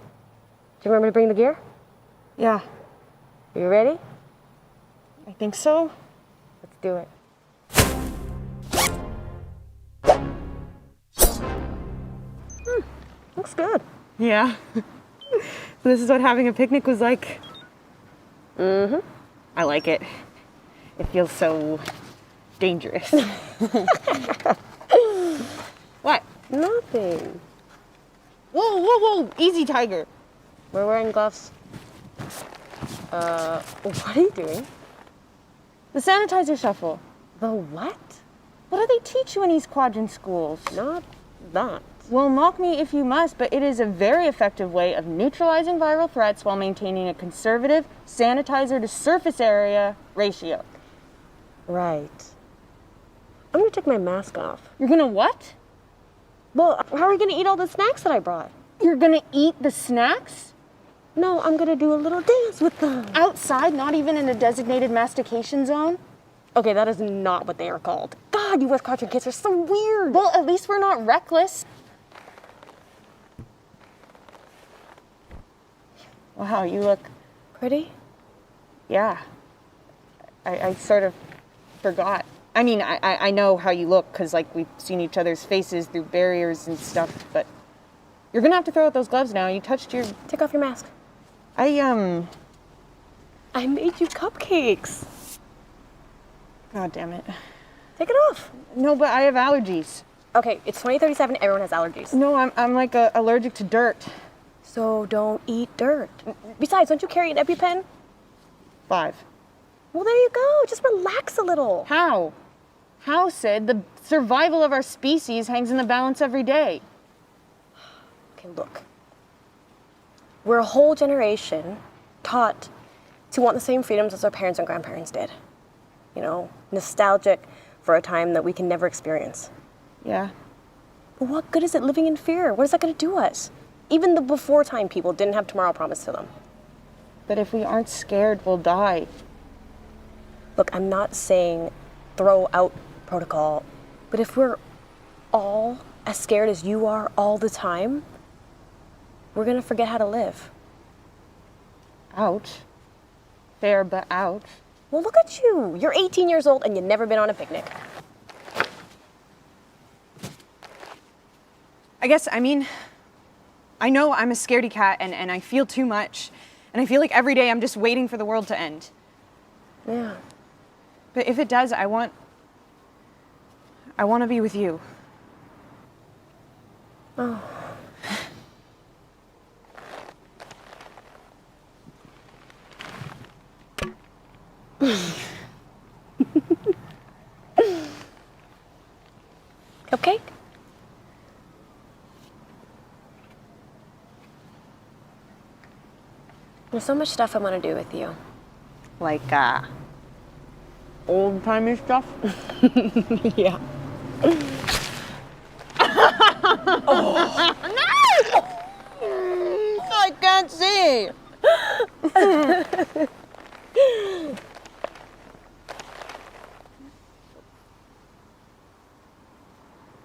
you remember to bring the gear? Yeah. Are you ready? I think so. Let's do it. Looks good. Yeah. So this is what having a picnic was like? Mm-hmm. I like it. It feels so dangerous. What? Nothing. Whoa, whoa, whoa! Easy, Tiger. We're wearing gloves. What are you doing? The sanitizer shuffle. The what? What do they teach you in East Quadrant schools? Not that. Well, mock me if you must, but it is a very effective way of neutralizing viral threats while maintaining a conservative sanitizer to surface area ratio. Right. I'm gonna take my mask off. You're gonna what? Well, how are we gonna eat all the snacks that I brought? You're gonna eat the snacks? No, I'm gonna do a little dance with them. Outside, not even in a designated mastication zone? Okay, that is not what they are called. God, you West Quadrant kids are so weird. Well, at least we're not reckless. Wow, you look pretty. Yeah. I sort of forgot. I mean, I know how you look because, like, we've seen each other's faces through barriers and stuff, but you're gonna have to throw out those gloves now. You touched your... Take off your mask. I made you cupcakes. God damn it. Take it off. No, but I have allergies. Okay, it's 2037. Everyone has allergies. No, I'm like allergic to dirt. So don't eat dirt. Besides, don't you carry an EpiPen? 5. Well, there you go. Just relax a little. How? How, Sid? The survival of our species hangs in the balance every day. Okay, look. We're a whole generation taught to want the same freedoms as our parents and grandparents did. You know, nostalgic for a time that we can never experience. Yeah. But what good is it living in fear? What is that going to do us? Even the before time people didn't have tomorrow promised to them. But if we aren't scared, we'll die. Look, I'm not saying throw out protocol, but if we're all as scared as you are all the time, we're gonna forget how to live. Ouch. Fair, but ouch. Well, look at you. You're 18 years old and you've never been on a picnic. I know I'm a scaredy cat and I feel too much. And I feel like every day I'm just waiting for the world to end. Yeah. But if it does, I want to be with you. Oh. Cupcake? There's so much stuff I want to do with you. Like, old-timey stuff? Yeah. Oh. No! I can't see.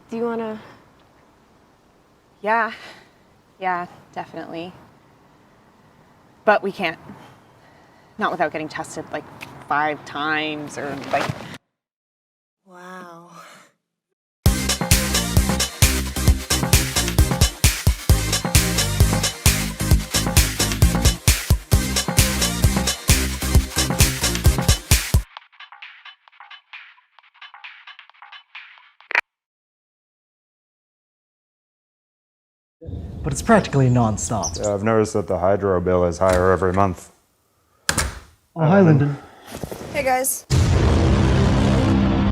Do you want to Yeah, definitely. But we can't. Not without getting tested like 5 times or like. Wow. But it's practically non-stop. Yeah, I've noticed that the hydro bill is higher every month. Oh, hi, Lyndon. Hey, guys.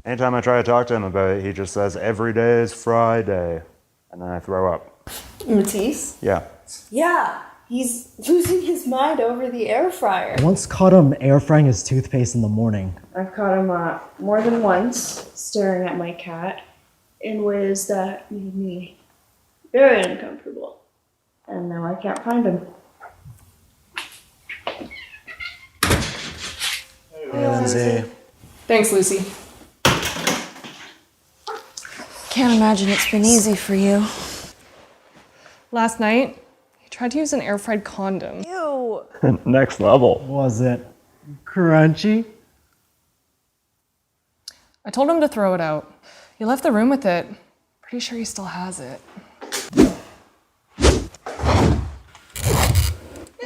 Anytime I try to talk to him about it, he just says, every day is Friday. And then I throw up. Matisse? Yeah. Yeah, he's losing his mind over the air fryer. I once caught him air frying his toothpaste in the morning. I've caught him more than once staring at my cat in ways that made me very uncomfortable. And now I can't find him. Hey, Lindsay. Thanks, Lucy. Can't imagine it's been easy for you. Last night, he tried to use an air-fried condom. Ew. Next level. Was it crunchy? I told him to throw it out. He left the room with it. Pretty sure he still has it.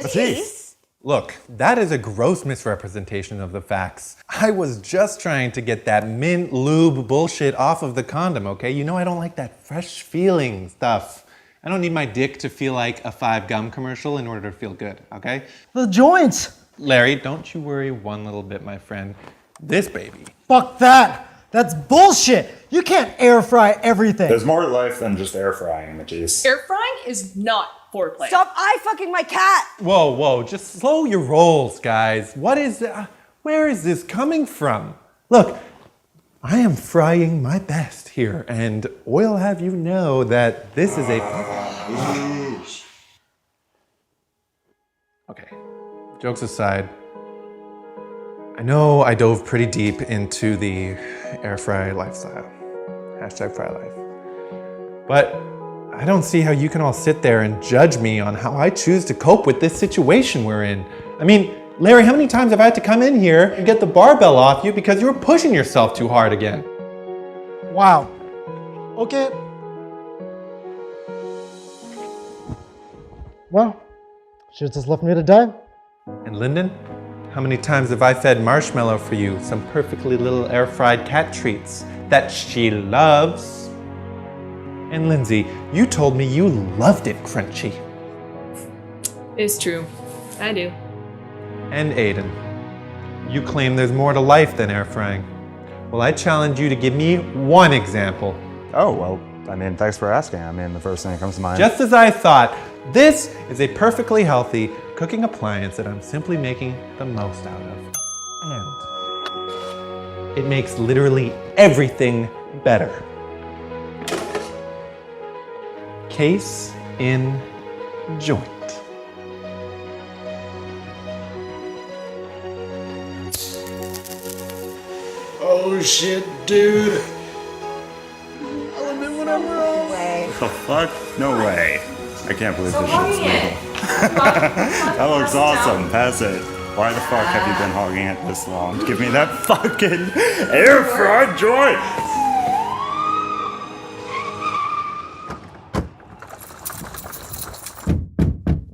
Matisse! Look, that is a gross misrepresentation of the facts. I was just trying to get that mint lube bullshit off of the condom, okay? You know I don't like that fresh feeling stuff. I don't need my dick to feel like a 5 gum commercial in order to feel good, okay? The joints! Larry, don't you worry one little bit, my friend. This baby. Fuck that! That's bullshit! You can't air fry everything! There's more to life than just air frying, Matisse. Air frying is not foreplay. Stop eye fucking my cat! Whoa, just slow your rolls, guys. Where is this coming from? Look, I am frying my best here, and I'll have you know that this is a... Okay, jokes aside, I know I dove pretty deep into the air fry lifestyle. #FryLife. But I don't see how you can all sit there and judge me on how I choose to cope with this situation we're in. I mean, Larry, how many times have I had to come in here and get the barbell off you because you were pushing yourself too hard again? Wow. Okay. Well, should've just left me to die. And Lyndon, how many times have I fed Marshmallow for you some perfectly little air-fried cat treats that she loves? And Lindsay, you told me you loved it crunchy. It's true. I do. And Aiden, you claim there's more to life than air frying. Well, I challenge you to give me one example. Oh, well, I mean, thanks for asking. I mean, the first thing that comes to mind... Just as I thought, this is a perfectly healthy cooking appliance that I'm simply making the most out of. And it makes literally everything better. Case in joint. Oh shit, dude. I'll admit when I'm wrong. The fuck? No way. I can't believe this shit's legal. That looks awesome. Pass it. Why the fuck have you been hogging it this long? Give me that fucking air fried joint!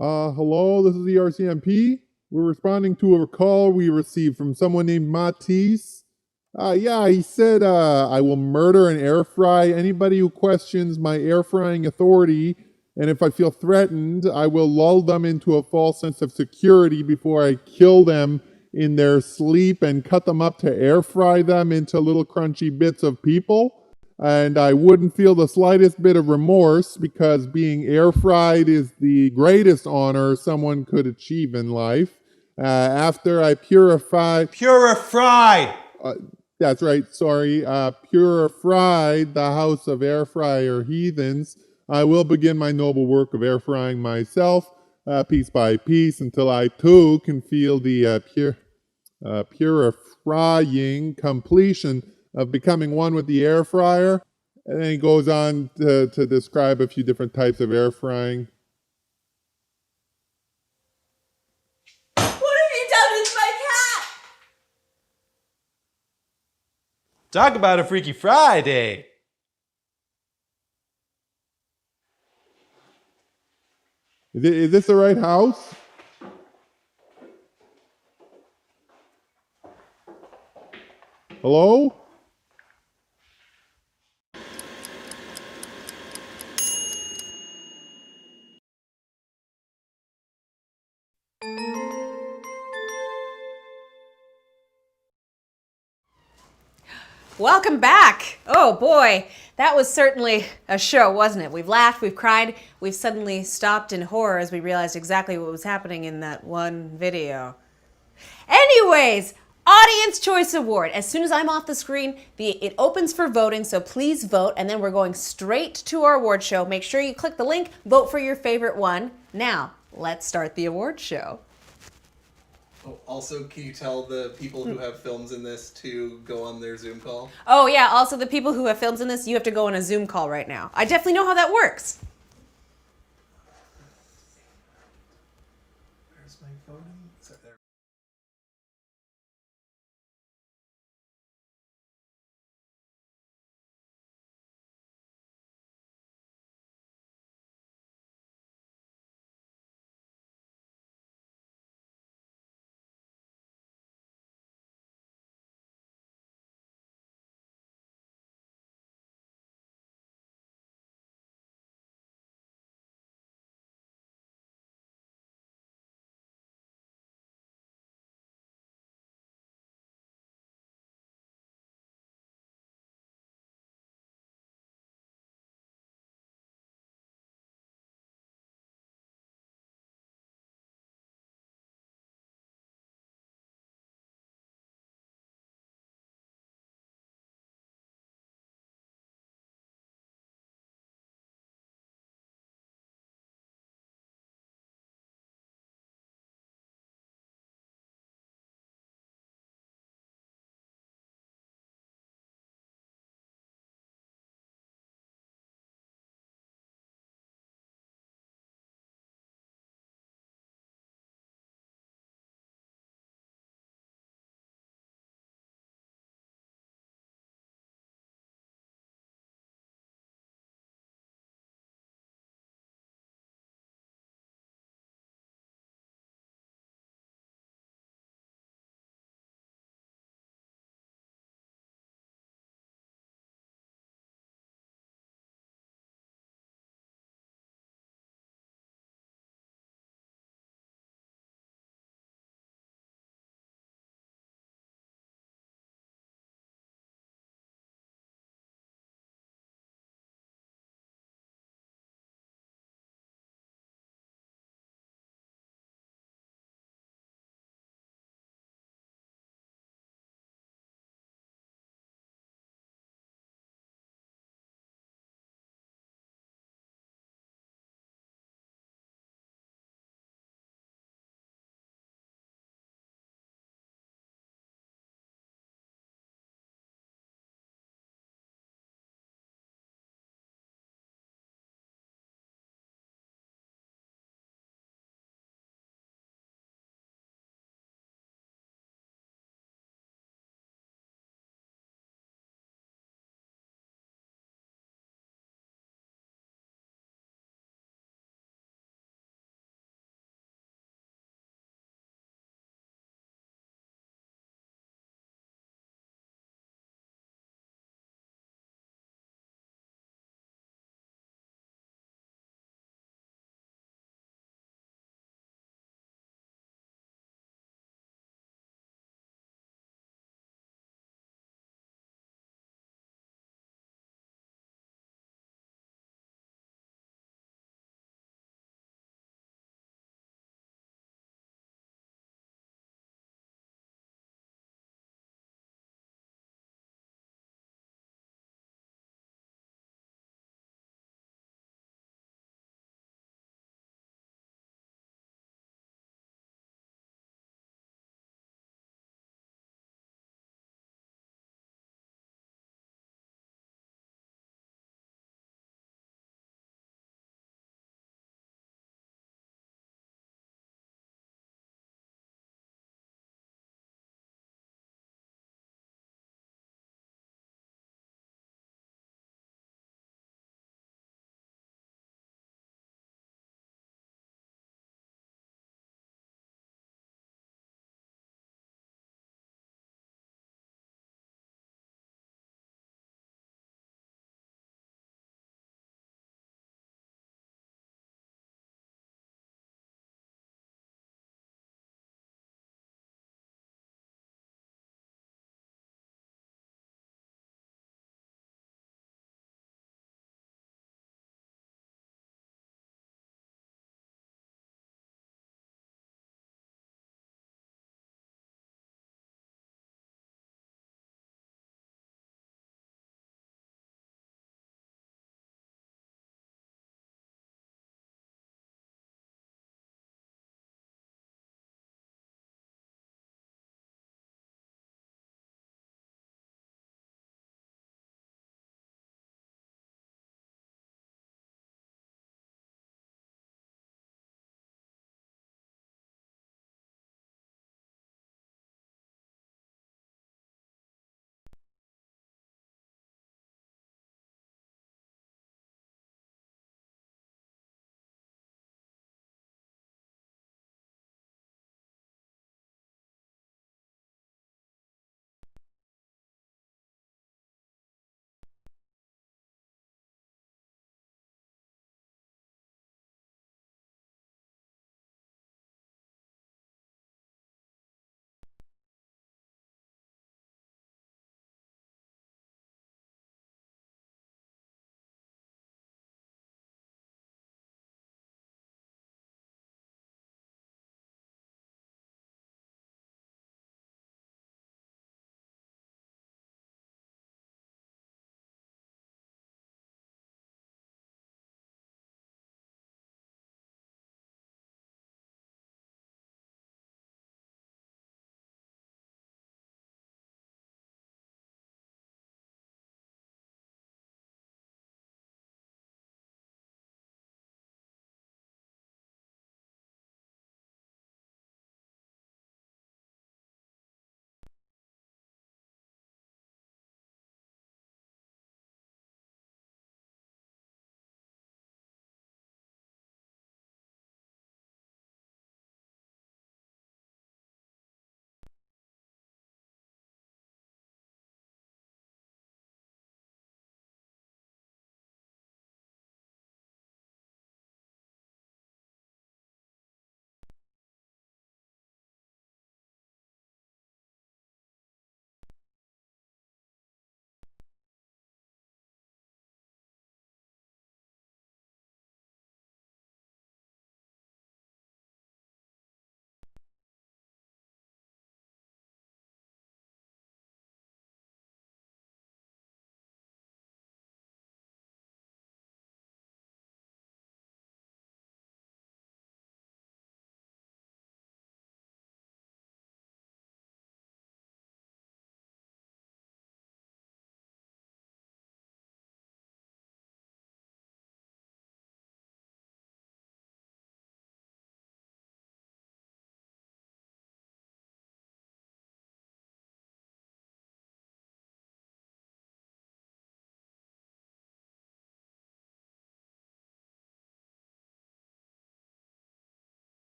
Hello, this is the RCMP. We're responding to a call we received from someone named Matisse. Yeah, he said, I will murder and air fry anybody who questions my air frying authority, and if I feel threatened, I will lull them into a false sense of security before I kill them in their sleep and cut them up to air fry them into little crunchy bits of people. And I wouldn't feel the slightest bit of remorse because being air fried is the greatest honor someone could achieve in life. After I purified... Purified! That's right, sorry. Purified the house of air fryer heathens, I will begin my noble work of air frying myself, piece by piece, until I too can feel the purifying completion of becoming one with the air fryer. And then he goes on to describe a few different types of air frying. What have you done with my cat? Talk about a Freaky Friday. Is this the right house? Hello? Welcome back! Oh boy, that was certainly a show, wasn't it? We've laughed, we've cried, we've suddenly stopped in horror as we realized exactly what was happening in that one video. Anyways, Audience Choice Award. As soon as I'm off the screen, it opens for voting, so please vote, and then we're going straight to our award show. Make sure you click the link, vote for your favorite one. Now, let's start the award show. Oh, also, can you tell the people who have films in this to go on their Zoom call? Oh yeah, also the people who have films in this, you have to go on a Zoom call right now. I definitely know how that works. Where's my voting? Is that there?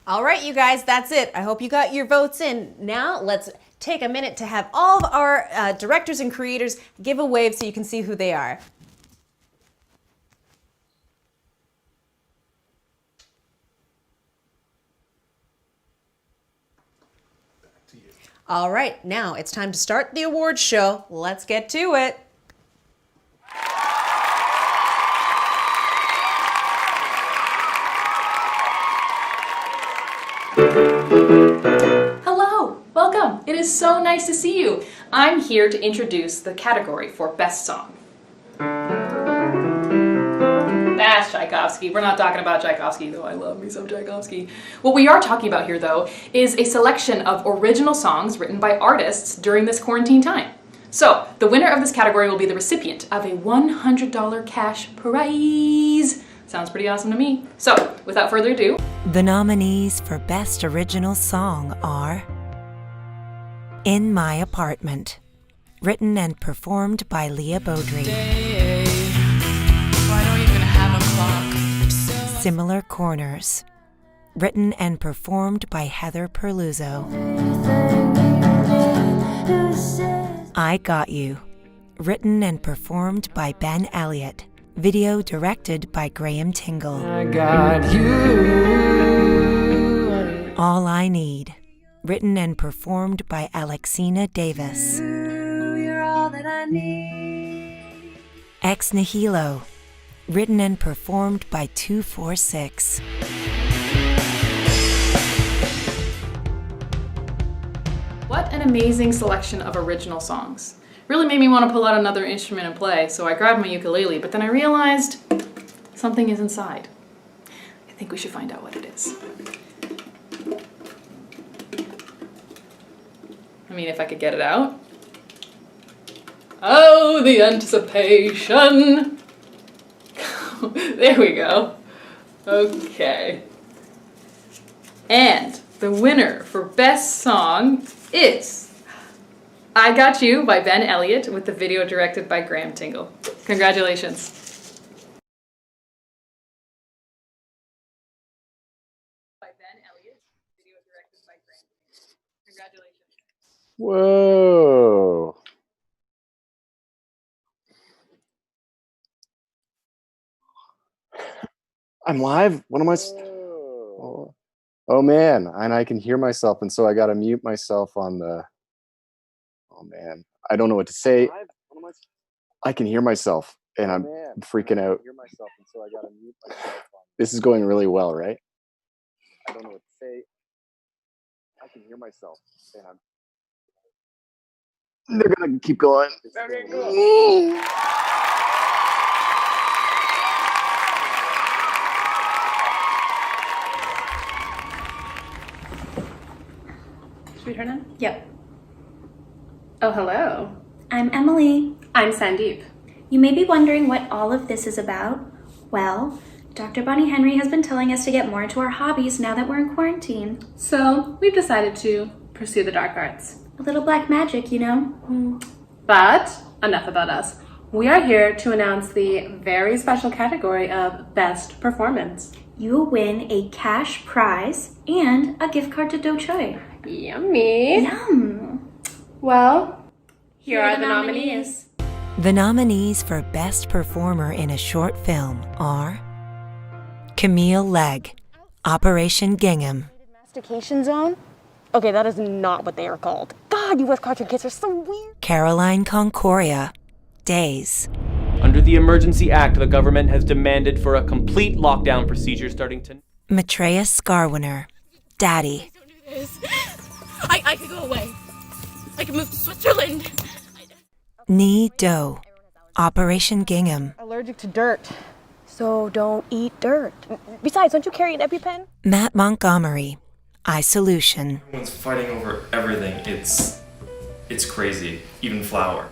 All right, you guys, that's it. I hope you got your votes in. Now let's take a minute to have all of our directors and creators give a wave so you can see who they are. All right, now it's time to start the awards show. Let's get to it. Hello, welcome. It is so nice to see you. I'm here to introduce the category for Best Song. That's Tchaikovsky. We're not talking about Tchaikovsky, though I love me some Tchaikovsky. What we are talking about here, though, is a selection of original songs written by artists during this quarantine time. So, the winner of this category will be the recipient of a $100 cash prize. Sounds pretty awesome to me. So, without further ado, the nominees for Best Original Song are In My Apartment, written and performed by Leah Beaudry. I don't even have a clock. Similar Corners, written and performed by Heather Perluzzo. I Got You, written and performed by Ben Elliott. Video directed by Graham Tingle. I got you. All I Need, written and performed by Alexina Davis. You're all that I need. Ex Nihilo, written and performed by 246. what an amazing selection of original songs. Really made me want to pull out another instrument and play, so I grabbed my ukulele, but then I realized something is inside. I think we should find out what it is. I mean, if I could get it out. Oh, the anticipation! There we go. Okay. And the winner for Best Song is I Got You by Ben Elliott, with the video directed by Graham Tingle. Congratulations. By Ben Elliott, video directed by Graham Tingle. Congratulations. Whoa. I'm live? What am I? Oh man, and I can hear myself, and so I gotta mute myself on the. Oh man, I don't know what to say. I can hear myself, and I'm freaking out. This is going really well, right? I don't know what to say. I can hear myself, and they're gonna keep going. Okay, cool. Should we turn in? Yep. Oh, hello. I'm Emily. I'm Sandeep. You may be wondering what all of this is about. Well, Dr. Bonnie Henry has been telling us to get more into our hobbies now that we're in quarantine. So, we've decided to pursue the dark arts. A little black magic, you know? But, enough about us. We are here to announce the very special category of Best Performance. You will win a cash prize and a gift card to Do Choi. Yummy. Yum. Well, here are the nominees. The nominees for Best Performer in a Short Film are Camille Legg, Operation Gingham. Mastication zone? Okay, that is not what they are called. God, you West Carter kids are so weird. Caroline Concoria, DAYZE. Under the Emergency Act, the government has demanded for a complete lockdown procedure starting to... Maitreya Scarwiner, Daddy. I could go away. I could move to Switzerland. Nee Do, Operation Gingham. Allergic to dirt, so don't eat dirt. Besides, don't you carry an EpiPen? Matt Montgomery, ISOLUTION. Everyone's fighting over everything. It's crazy. Even flour.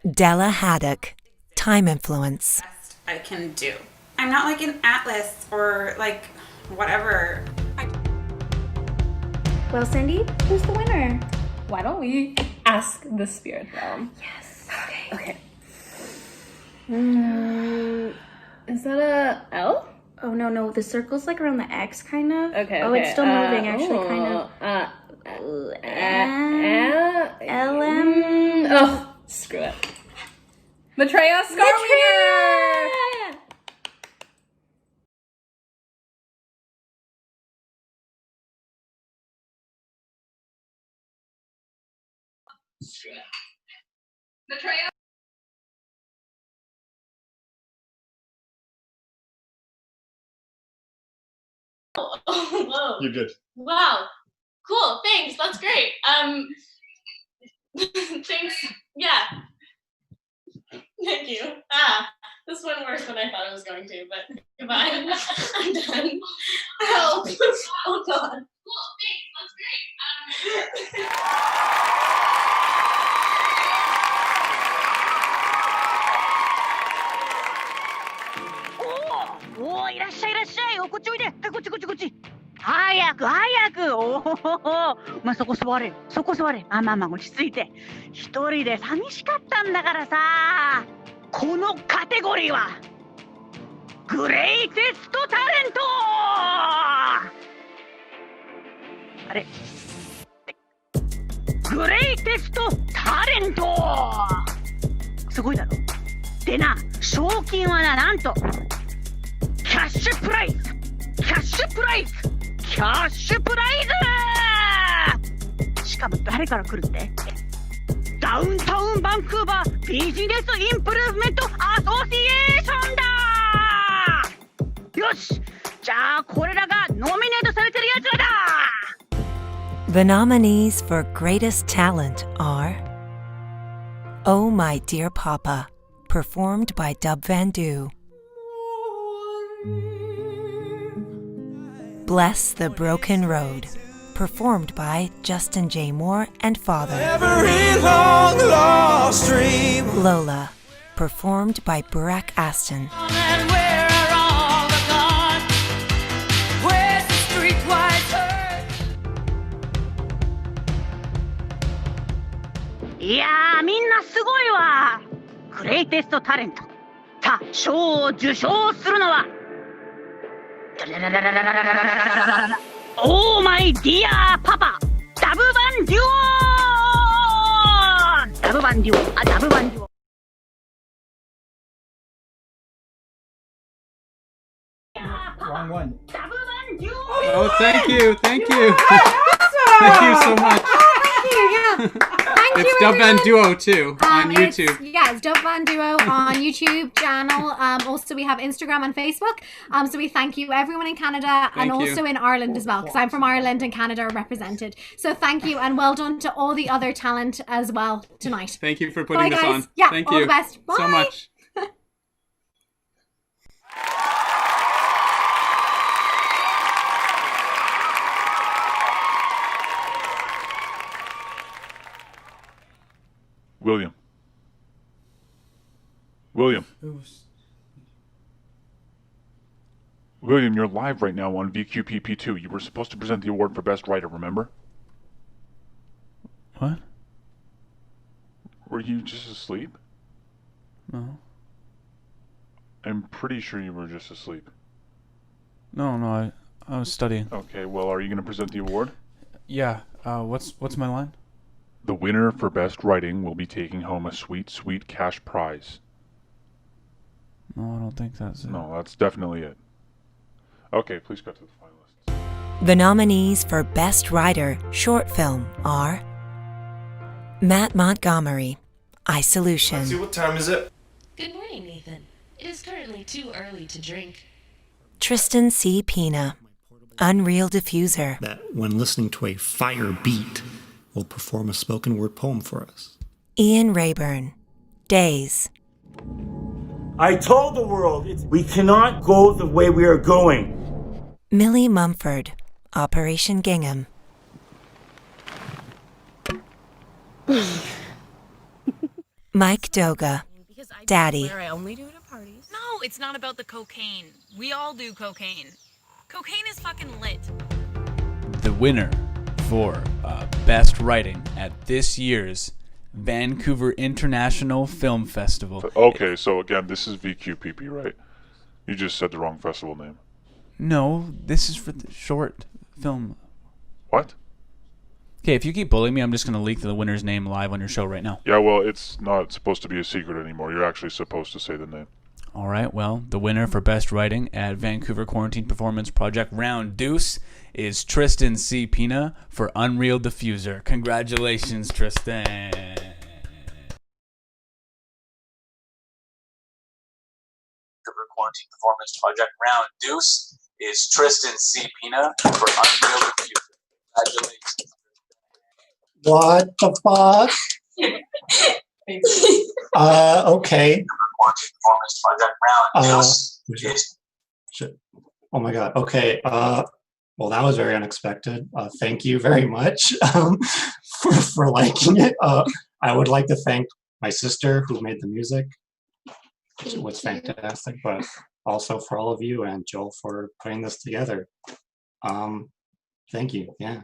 Della Haddock, Time Influence. I can do. I'm not like an atlas or like whatever. Well, Cindy, who's the winner? Why don't we ask the spirit realm? Yes. Okay. Is that a L? Oh, no, the circle's like around the X, kind of. Okay. Oh, it's still moving, actually, kind of. LM. Oh, screw it. Maitreya Scarweaver! Maitreya. Oh, whoa. You're good. Wow. Cool. Thanks. That's great. Thanks. Yeah. Thank you. This went worse than I thought it was going to, but goodbye. I'm done. Help. Oh, God. Cool. Thanks. That's great.おーいらっしゃいいらっしゃい。おこっちおいで。はいこっちこっちこっち。早く早く。おお。まあそこ座れ。そこ座れ。まあ落ち着いて。一人で寂しかったんだからさ。このカテゴリーはグレイテストタレント。あれ。グレイテストタレント。すごいだろ。でな、賞金はなんと。キャッシュプライズしかも誰から来るってダウンタウンバンクーバービジネスインプルーブメントアソシエーションだよしじゃあこれらがノミネートされてるやつらだ The nominees for Greatest Talent are Oh My Dear Papa, performed by Dub Van Doo. Bless the Broken Road, performed by Justin J. Moore and Father. Every long lost dream. Lola, performed by Burak Aston. And where are all the gone? Where's the streetwise hurt? いやーみんなすごいわグレイテストタレントさあ賞を受賞するのはオーマイディアパパダブバンデュオダブバンデュオ Wrong one. Oh, thank you. Thank you so much. Thank you, It's Dub Van Duo too on YouTube. It's Dub Van Duo on YouTube channel. Also, we have Instagram and Facebook. So we thank you, everyone in Canada and Thank you. also in Ireland as well, because I'm from Ireland and Canada are represented. So thank you and well done to all the other talent as well tonight. Thank you for Bye, putting this guys. on. Yeah, Thank all you the best. so Bye. much. William, you're live right now on VQPP2. You were supposed to present the award for Best Writer, remember? What? Were you just asleep? No. I'm pretty sure you were just asleep. No, I was studying. Okay, well, are you going to present the award? Yeah, what's my line? The winner for Best Writing will be taking home a sweet, sweet cash prize. No, I don't think that's it. No, that's definitely it. Okay, please go to the finalists. The nominees for Best Writer Short Film are Matt Montgomery, ISOLUTION. Let's see, what time is it? Good morning, Nathan. It is currently too early to drink. Tristan C. Pina, Unreal Diffuser. That when listening to a fire beat, will perform a spoken word poem for us. Ian Rayburn, DAYZE. I told the world we cannot go the way we are going. Millie Mumford, Operation Gingham. Mike Doga, Daddy. I only do it at parties. No, it's not about the cocaine. We all do cocaine. Cocaine is fucking lit. The winner for Best Writing at this year's Vancouver International Film Festival. Okay, so again, this is VQPP, right? You just said the wrong festival name. No, this is for the short film. What? Okay, if you keep bullying me, I'm just going to leak the winner's name live on your show right now. Yeah, well, it's not supposed to be a secret anymore. You're actually supposed to say the name. All right, well, the winner for Best Writing at Vancouver Quarantine Performance Project Round Deuce is Tristan C. Pina for Unreal Diffuser. Congratulations, Tristan. Vancouver Quarantine Performance Project Round Deuce is Tristan C. Pina for Unreal Diffuser. Congratulations. What the fuck? Okay. Performance Project Round Deuce. Shit. Oh my god. Okay. Well, that was very unexpected. Thank you very much for liking it. I would like to thank my sister who made the music. It was fantastic, but also for all of you and Joel for putting this together. Thank you. Yeah.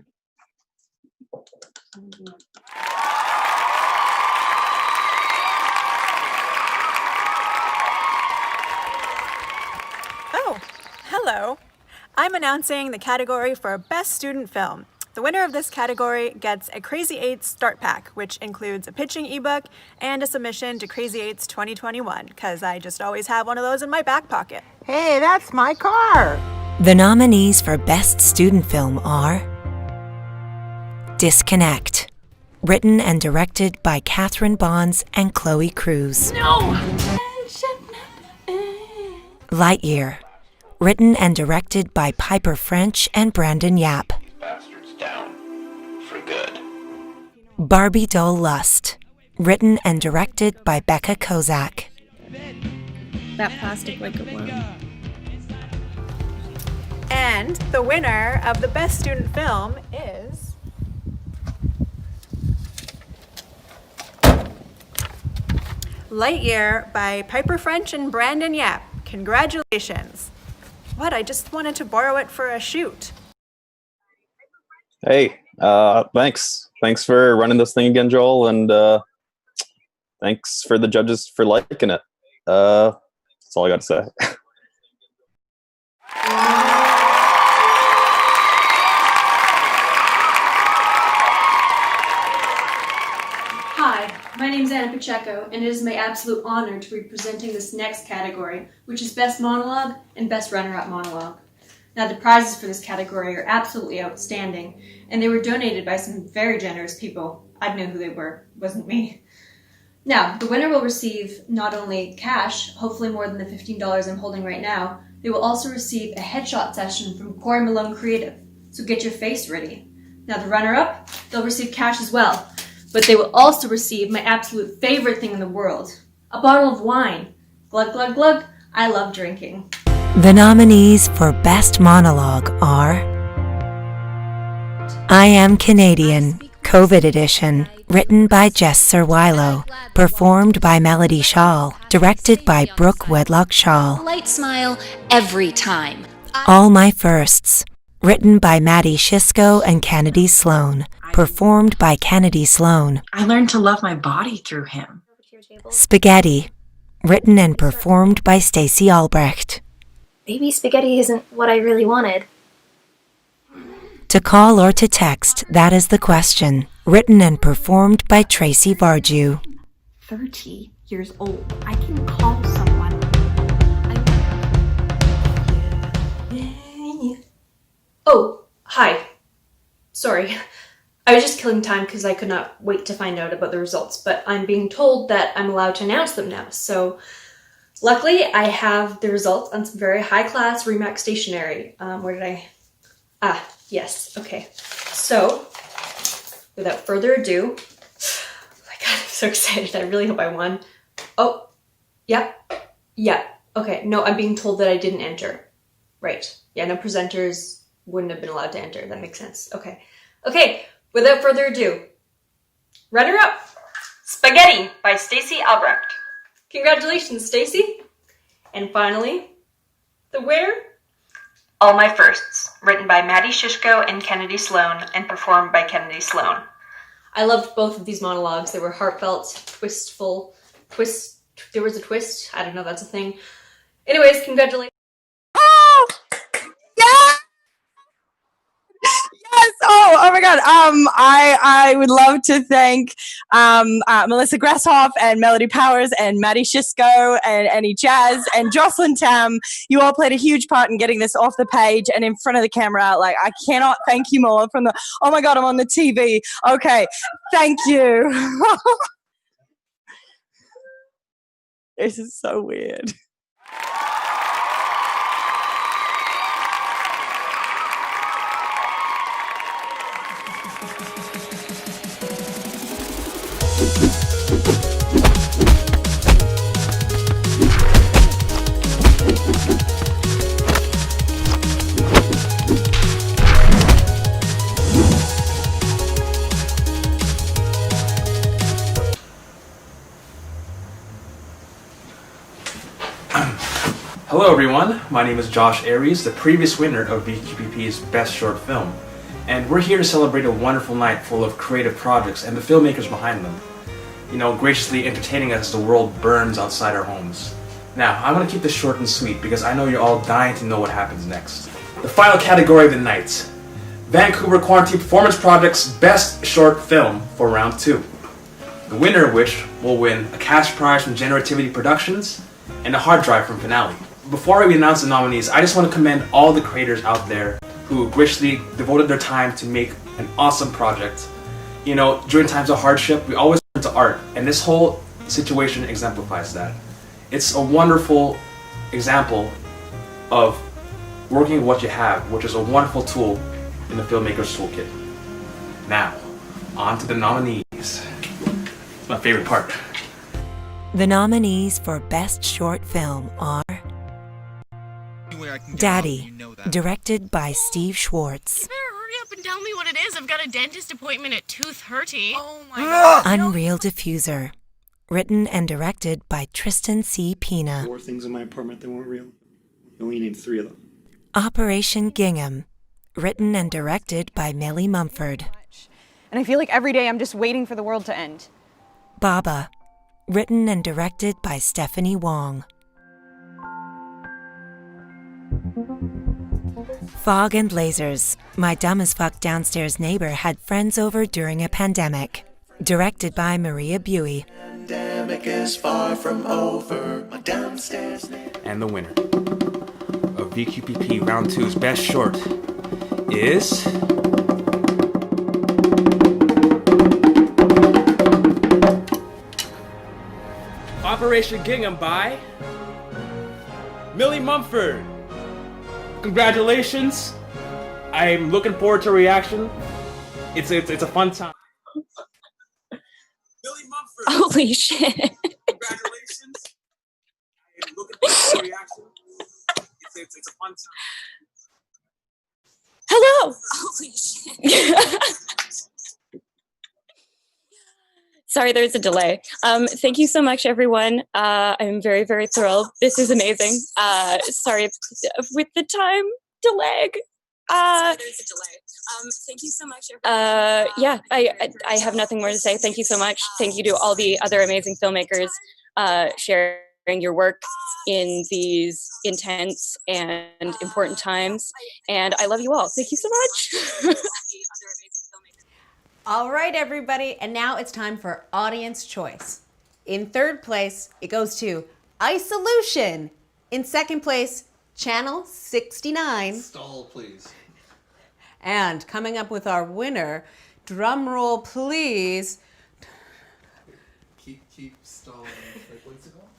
Oh, hello. I'm announcing the category for Best Student Film. The winner of this category gets a Crazy 8 Start Pack, which includes a pitching ebook and a submission to Crazy 8's 2021, because I just always have one of those in my back pocket. Hey, that's my car! The nominees for Best Student Film are Disconnect, written and directed by Catherine Bonds and Chloe Cruz. No! Lightyear, written and directed by Piper French and Brandon Yap. Bastards down for good. Barbie Doll Lust, written and directed by Becca Kozak. That plastic like a worm. And the winner of the Best Student Film is Lightyear by Piper French and Brandon Yap. Congratulations. What, I just wanted to borrow it for a shoot. Hey, thanks. Thanks for running this thing again, Joel, and thanks for the judges for liking it. That's all I got to say. Hi, my name is Anna Pacheco, and it is my absolute honor to be presenting this next category, which is Best Monologue and Best Runner-Up Monologue. Now, the prizes for this category are absolutely outstanding, and they were donated by some very generous people. I know who they were, it wasn't me. Now, the winner will receive not only cash, hopefully more than the $15 I'm holding right now, they will also receive a headshot session from Corey Malone Creative, so get your face ready. Now, the runner-up, they'll receive cash as well, but they will also receive my absolute favorite thing in the world, a bottle of wine. Glug, glug, glug, I love drinking. The nominees for Best Monologue are I Am Canadian, COVID Edition, written by Jess Serwilo, performed by Melody Shaw, directed by Brooke Wedlock Shaw. Light smile every time. All My Firsts, written by Maddie Shisco and Kennedy Sloan, performed by Kennedy Sloan. I learned to love my body through him. Spaghetti, written and performed by Stacey Albrecht. Maybe spaghetti isn't what I really wanted. To call or to text, that is the question. Written and performed by Tracy Varju. 30 years old. I can call someone. Oh, hi. Sorry. I was just killing time because I could not wait to find out about the results, but I'm being told that I'm allowed to announce them now, so luckily I have the results on some very high-class Remax stationery. Where did I... Ah, yes, okay. So, without further ado... Oh my god, I'm so excited. I really hope I won. Oh, yep. Yeah, okay. No, I'm being told that I didn't enter. Right. Yeah, no, presenters wouldn't have been allowed to enter. That makes sense. Okay. Okay, without further ado, runner-up, Spaghetti by Stacey Albrecht. Congratulations, Stacey. And finally, the winner, All My Firsts, written by Maddie Shishko and Kennedy Sloan, and performed by Kennedy Sloan. I loved both of these monologues. They were heartfelt, twistful, there was a twist. I don't know if that's a thing. Anyways, congratulations. I would love to thank Melissa Gresshoff and Melody Powers and Maddie Shisco and Annie Jazz and Jocelyn Tam. You all played a huge part in getting this off the page and in front of the camera. Like, I cannot thank you more from the, oh my God, I'm on the TV. Okay, thank you. This is so weird. Hello everyone, my name is Josh Aries, the previous winner of VQPP's Best Short Film, and we're here to celebrate a wonderful night full of creative projects and the filmmakers behind them. You know, graciously entertaining us as the world burns outside our homes. Now, I'm going to keep this short and sweet because I know you're all dying to know what happens next. The final category of the night, Vancouver Quarantine Performance Project's Best Short Film for round 2. The winner of which will win a cash prize from Generativity Productions and a hard drive from Finale. Before we announce the nominees, I just want to commend all the creators out there who graciously devoted their time to make an awesome project. You know, during times of hardship, we always turn to art, and this whole situation exemplifies that. It's a wonderful example of working with what you have, which is a wonderful tool in the filmmaker's toolkit. Now, on to the nominees. It's my favorite part. The nominees for Best Short Film are Daddy, directed by Steve Schwartz. You better hurry up and tell me what it is. I've got a dentist appointment at 2:30. Oh my God. Unreal Diffuser, written and directed by Tristan C. Pina. 4 things in my apartment that weren't real. You only need 3 of them. Operation Gingham, written and directed by Millie Mumford. And I feel like every day I'm just waiting for the world to end. Baba, written and directed by Stephanie Wong. Fog and Lasers, my dumb as fuck downstairs neighbor had friends over during a pandemic. Directed by Maria Buey. Pandemic is far from over. My downstairs neighbor. And the winner of VQPP Round 2's Best Short is... Operation Gingham by Millie Mumford. Congratulations. I'm looking forward to a reaction. It's a fun time. Millie Mumford. Holy shit. Congratulations. I'm looking forward to a reaction. It's a fun time. Hello. Holy shit. Sorry, there's a delay. Thank you so much, everyone. I'm very, very thrilled. This is amazing. Sorry with the time delay. Sorry, there's a delay. Thank you so much, everyone. Yeah, I have nothing more to say. Thank you so much. Thank you to all the other amazing filmmakers sharing your work in these intense and important times. And I love you all. Thank you so much. All right, everybody, and now it's time for audience choice. In third place, it goes to ISOLUTION. In second place, Channel 69. Stall, please. And coming up with our winner, drum roll, please. Keep stalling. Like, what's it called?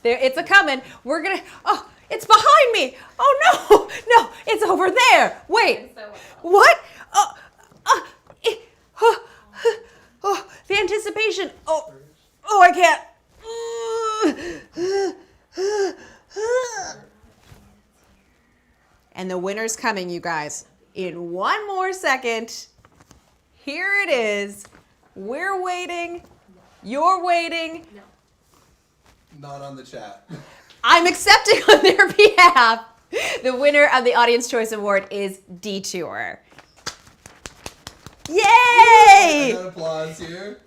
There, it's a coming. We're gonna. Oh, it's behind me. Oh no, it's over there. Wait, what? Oh, the anticipation. Oh, I can't. And the winner's coming, you guys. In one more second. Here it is. We're waiting. You're waiting. Not on the chat. I'm accepting on their behalf. The winner of the Audience Choice Award is Detour. Yay! I got applause here.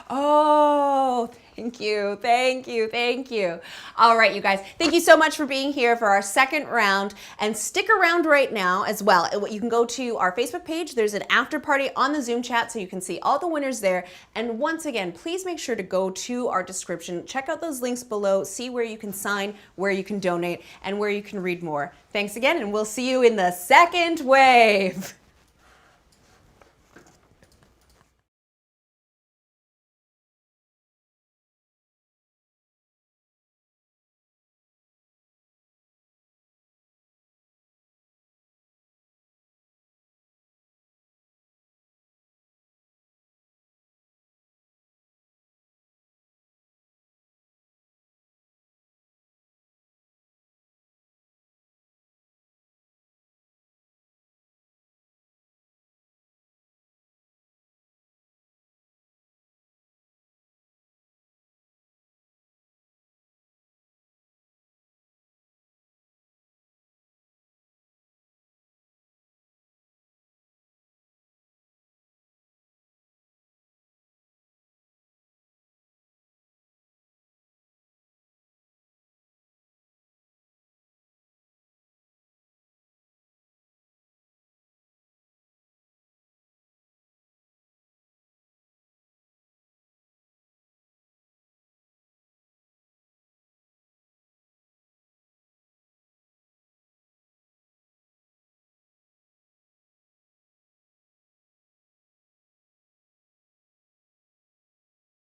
Oh, Thank you, thank you, thank you. All right, you guys, thank you so much for being here for our second round, and stick around right now as well. You can go to our Facebook page. There's an after party on the Zoom chat, so you can see all the winners there. And once again, please make sure to go to our description, check out those links below, see where you can sign, where you can donate, and where you can read more. Thanks again, and we'll see you in the second wave.